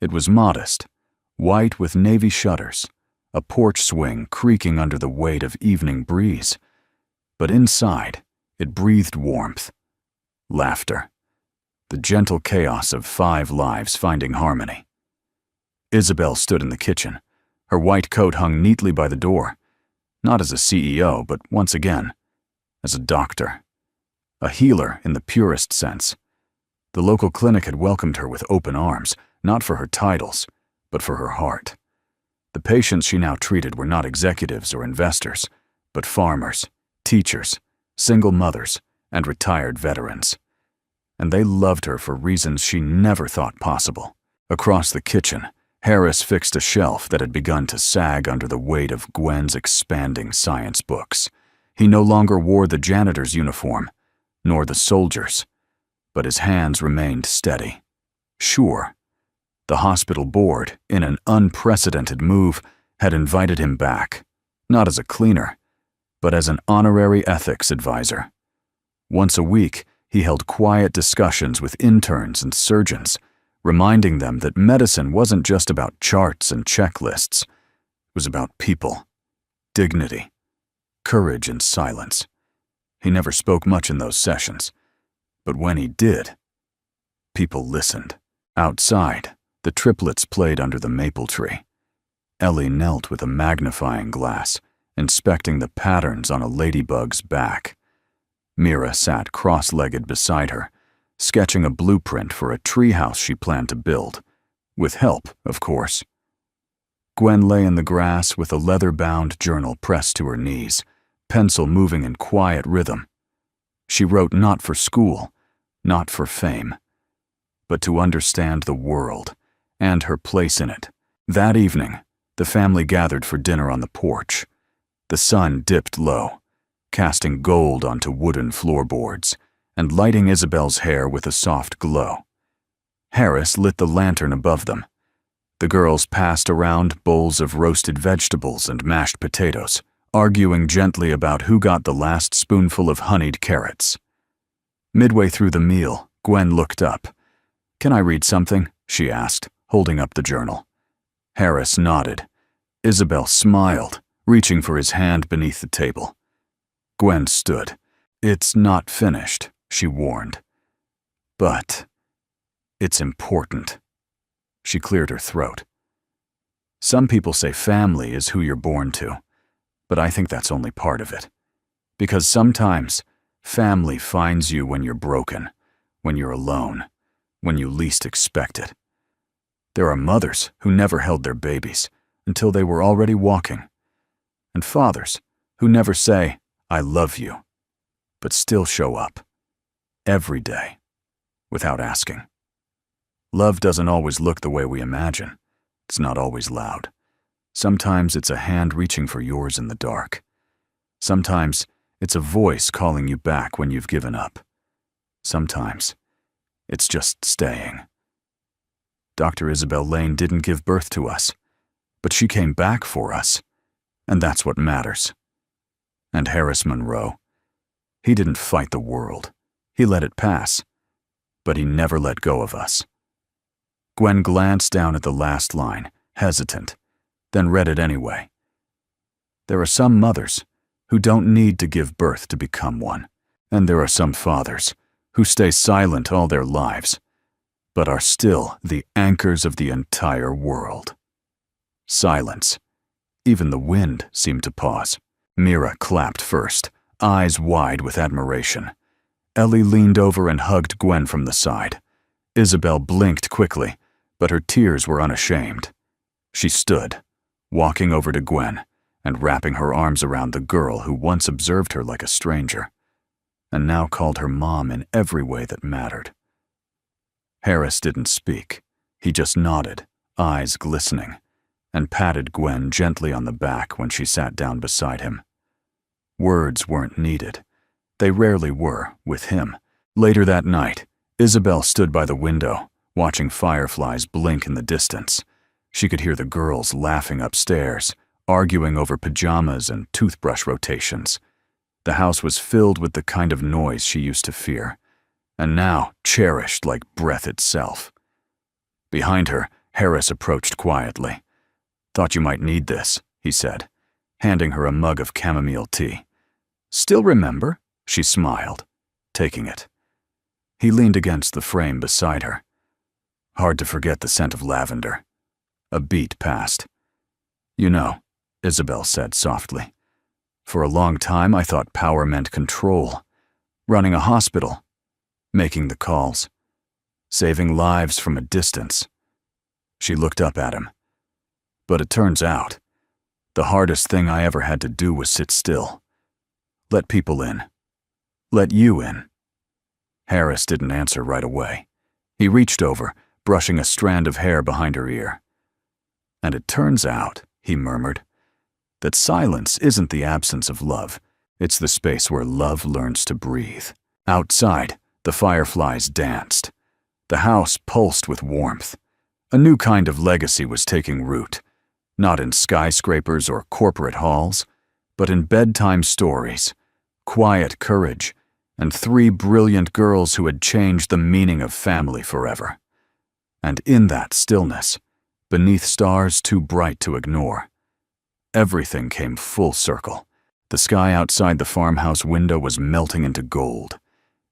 It was modest, white with navy shutters, a porch swing creaking under the weight of evening breeze. But inside, it breathed warmth, laughter, the gentle chaos of 5 lives finding harmony. Isabel stood in the kitchen. Her white coat hung neatly by the door, not as a CEO, but once again, as a doctor, a healer in the purest sense. The local clinic had welcomed her with open arms, not for her titles, but for her heart. The patients she now treated were not executives or investors, but farmers, teachers, single mothers, and retired veterans. And they loved her for reasons she never thought possible. Across the kitchen, Harris fixed a shelf that had begun to sag under the weight of Gwen's expanding science books. He no longer wore the janitor's uniform, nor the soldier's, but his hands remained steady. Sure, the hospital board, in an unprecedented move, had invited him back, not as a cleaner, but as an honorary ethics advisor. Once a week, he held quiet discussions with interns and surgeons, reminding them that medicine wasn't just about charts and checklists. It was about people, dignity, courage, and silence. He never spoke much in those sessions, but when he did, people listened. Outside, the triplets played under the maple tree. Ellie knelt with a magnifying glass, inspecting the patterns on a ladybug's back. Mira sat cross-legged beside her, sketching a blueprint for a treehouse she planned to build, with help, of course. Gwen lay in the grass with a leather-bound journal pressed to her knees, pencil moving in quiet rhythm. She wrote not for school, not for fame, but to understand the world and her place in it. That evening, the family gathered for dinner on the porch. The sun dipped low, casting gold onto wooden floorboards and lighting Isabel's hair with a soft glow. Harris lit the lantern above them. The girls passed around bowls of roasted vegetables and mashed potatoes, arguing gently about who got the last spoonful of honeyed carrots. Midway through the meal, Gwen looked up. "Can I read something?" she asked, holding up the journal. Harris nodded. Isabel smiled, reaching for his hand beneath the table. Gwen stood. "It's not finished," she warned. "But it's important." She cleared her throat. "Some people say family is who you're born to, but I think that's only part of it. Because sometimes family finds you when you're broken, when you're alone, when you least expect it. There are mothers who never held their babies until they were already walking, and fathers who never say, 'I love you,' but still show up every day." without asking. Love doesn't always look the way we imagine. It's not always loud. Sometimes it's a hand reaching for yours in the dark. Sometimes it's a voice calling you back when you've given up. Sometimes it's just staying. Dr. Isabel Lane didn't give birth to us, but she came back for us, and that's what matters. And Harris Monroe, he didn't fight the world. He let it pass, but he never let go of us. Gwen glanced down at the last line, hesitant, then read it anyway. There are some mothers who don't need to give birth to become one, and there are some fathers who stay silent all their lives, but are still the anchors of the entire world. Silence. Even the wind seemed to pause. Mira clapped first, eyes wide with admiration. Ellie leaned over and hugged Gwen from the side. Isabel blinked quickly, but her tears were unashamed. She stood, walking over to Gwen and wrapping her arms around the girl who once observed her like a stranger, and now called her mom in every way that mattered. Harris didn't speak. He just nodded, eyes glistening, and patted Gwen gently on the back when she sat down beside him. Words weren't needed. They rarely were, with him. Later that night, Isabel stood by the window, watching fireflies blink in the distance. She could hear the girls laughing upstairs, arguing over pajamas and toothbrush rotations. The house was filled with the kind of noise she used to fear, and now cherished like breath itself. Behind her, Harris approached quietly. "Thought you might need this," he said, handing her a mug of chamomile tea. "Still remember?" She smiled, taking it. He leaned against the frame beside her. Hard to forget the scent of lavender. A beat passed. "You know," Isabel said softly, "for a long time I thought power meant control. Running a hospital, making the calls, saving lives from a distance." She looked up at him. "But it turns out, the hardest thing I ever had to do was sit still. Let people in. Let you in." Harris didn't answer right away. He reached over, brushing a strand of hair behind her ear. "And it turns out," he murmured, "that silence isn't the absence of love. It's the space where love learns to breathe." Outside, the fireflies danced. The house pulsed with warmth. A new kind of legacy was taking root, not in skyscrapers or corporate halls, but in bedtime stories, quiet courage, and 3 brilliant girls who had changed the meaning of family forever. And in that stillness, beneath stars too bright to ignore, everything came full circle. The sky outside the farmhouse window was melting into gold.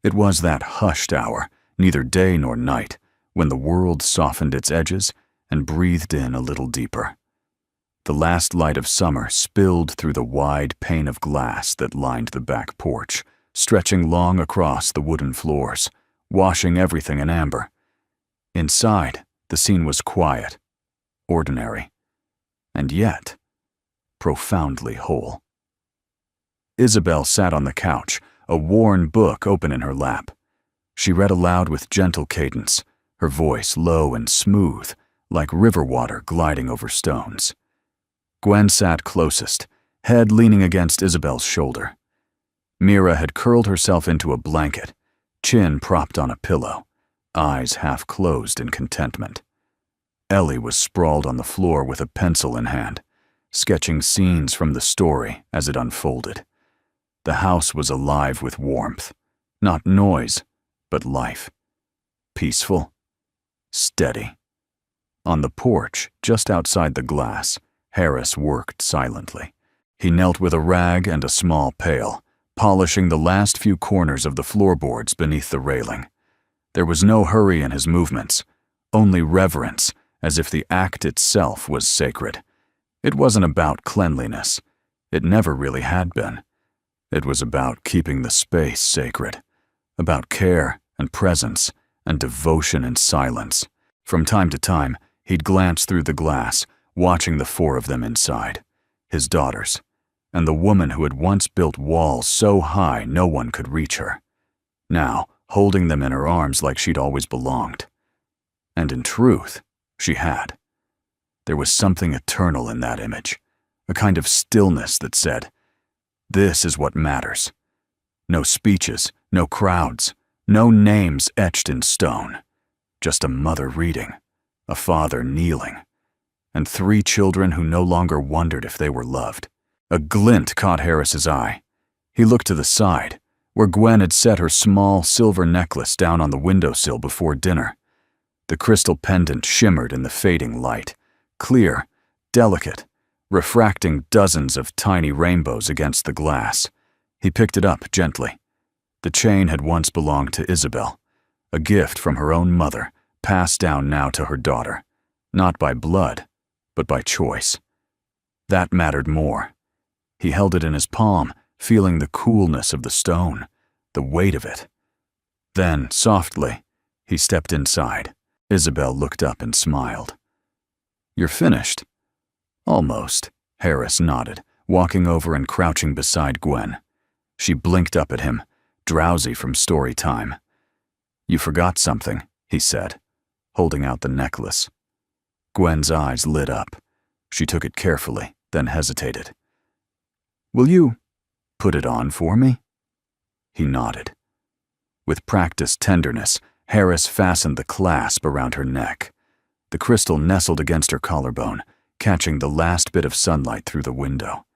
It was that hushed hour, neither day nor night, when the world softened its edges and breathed in a little deeper. The last light of summer spilled through the wide pane of glass that lined the back porch, stretching long across the wooden floors, washing everything in amber. Inside, the scene was quiet, ordinary, and yet profoundly whole. Isabel sat on the couch, a worn book open in her lap. She read aloud with gentle cadence, her voice low and smooth, like river water gliding over stones. Gwen sat closest, head leaning against Isabel's shoulder. Mira had curled herself into a blanket, chin propped on a pillow, eyes half closed in contentment. Ellie was sprawled on the floor with a pencil in hand, sketching scenes from the story as it unfolded. The house was alive with warmth, not noise, but life. Peaceful, steady. On the porch, just outside the glass, Harris worked silently. He knelt with a rag and a small pail, polishing the last few corners of the floorboards beneath the railing. There was no hurry in his movements, only reverence, as if the act itself was sacred. It wasn't about cleanliness. It never really had been. It was about keeping the space sacred, about care and presence and devotion and silence. From time to time, he'd glance through the glass, watching the 4 of them inside, his daughters, and the woman who had once built walls so high no one could reach her. Now, holding them in her arms like she'd always belonged. And in truth, she had. There was something eternal in that image, a kind of stillness that said, "This is what matters." No speeches, no crowds, no names etched in stone. Just a mother reading, a father kneeling, and 3 children who no longer wondered if they were loved. A glint caught Harris's eye. He looked to the side, where Gwen had set her small silver necklace down on the windowsill before dinner. The crystal pendant shimmered in the fading light, clear, delicate, refracting dozens of tiny rainbows against the glass. He picked it up gently. The chain had once belonged to Isabel, a gift from her own mother, passed down now to her daughter, not by blood, but by choice. That mattered more. He held it in his palm, feeling the coolness of the stone, the weight of it. Then, softly, he stepped inside. Isabel looked up and smiled. "You're finished?" "Almost," Harris nodded, walking over and crouching beside Gwen. She blinked up at him, drowsy from story time. "You forgot something," he said, holding out the necklace. Gwen's eyes lit up. She took it carefully, then hesitated. "Will you put it on for me?" He nodded. With practiced tenderness, Harris fastened the clasp around her neck. The crystal nestled against her collarbone, catching the last bit of sunlight through the window.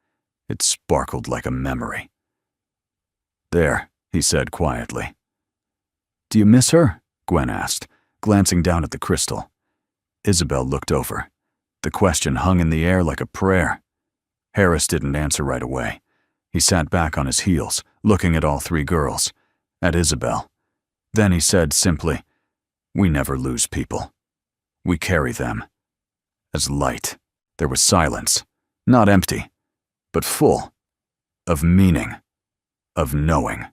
It sparkled like a memory. "There," he said quietly. "Do you miss her?" Gwen asked, glancing down at the crystal. Isabel looked over. The question hung in the air like a prayer. Harris didn't answer right away. He sat back on his heels, looking at all 3 girls, at Isabel. Then he said simply, "We never lose people. We carry them as light." There was silence, not empty, but full, of meaning, of knowing.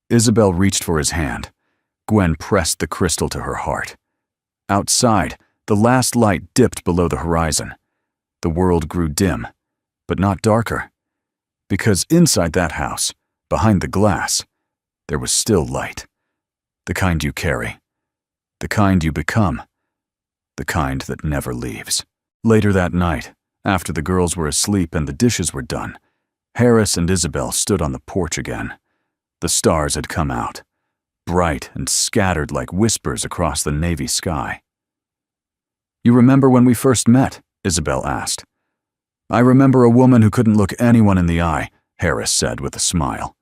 Isabel reached for his hand. Gwen pressed the crystal to her heart. Outside, the last light dipped below the horizon. The world grew dim, but not darker. Because inside that house, behind the glass, there was still light. The kind you carry. The kind you become. The kind that never leaves. Later that night, after the girls were asleep and the dishes were done, Harris and Isabel stood on the porch again. The stars had come out, bright and scattered like whispers across the navy sky. "You remember when we first met?" Isabel asked. "I remember a woman who couldn't look anyone in the eye," Harris said with a smile.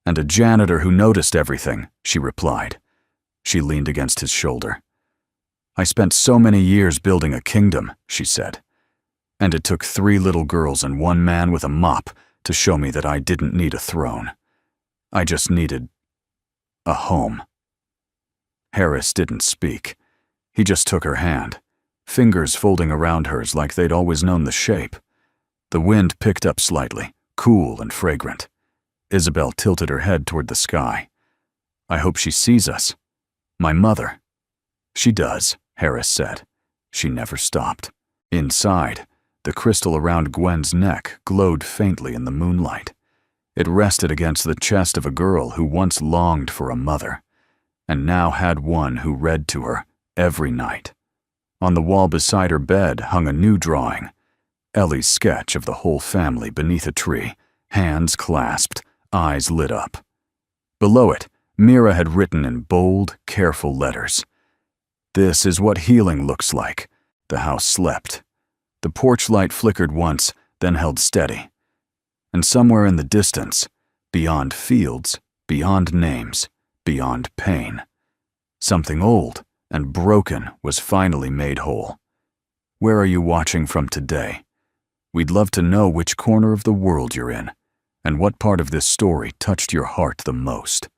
"And a janitor who noticed everything," she replied. She leaned against his shoulder. "I spent so many years building a kingdom," she said. "And it took 3 little girls and 1 man with a mop to show me that I didn't need a throne. I just needed a home." Harris didn't speak. He just took her hand, fingers folding around hers like they'd always known the shape. The wind picked up slightly, cool and fragrant. Isabel tilted her head toward the sky. "I hope she sees us. My mother." "She does," Harris said. She never stopped. Inside, the crystal around Gwen's neck glowed faintly in the moonlight. It rested against the chest of a girl who once longed for a mother, and now had one who read to her every night. On the wall beside her bed hung a new drawing, Ellie's sketch of the whole family beneath a tree, hands clasped, eyes lit up. Below it, Mira had written in bold, careful letters, "This is what healing looks like." The house slept. The porch light flickered once, then held steady. And somewhere in the distance, beyond fields, beyond names, beyond pain, something old and broken was finally made whole. Where are you watching from today? We'd love to know which corner of the world you're in, and what part of this story touched your heart the most.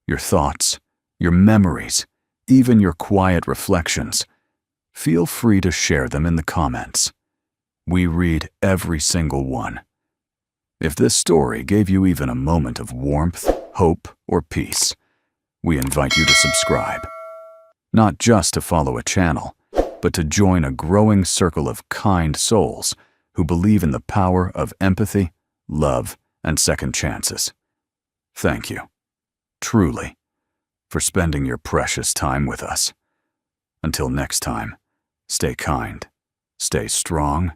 Your thoughts, your memories, even your quiet reflections. Feel free to share them in the comments. We read every single one. If this story gave you even a moment of warmth, hope, or peace, we invite you to subscribe. Not just to follow a channel, but to join a growing circle of kind souls who believe in the power of empathy, love, and second chances. Thank you. Truly. for spending your precious time with us. Until next time, stay kind, stay strong,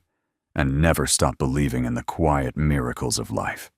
and never stop believing in the quiet miracles of life.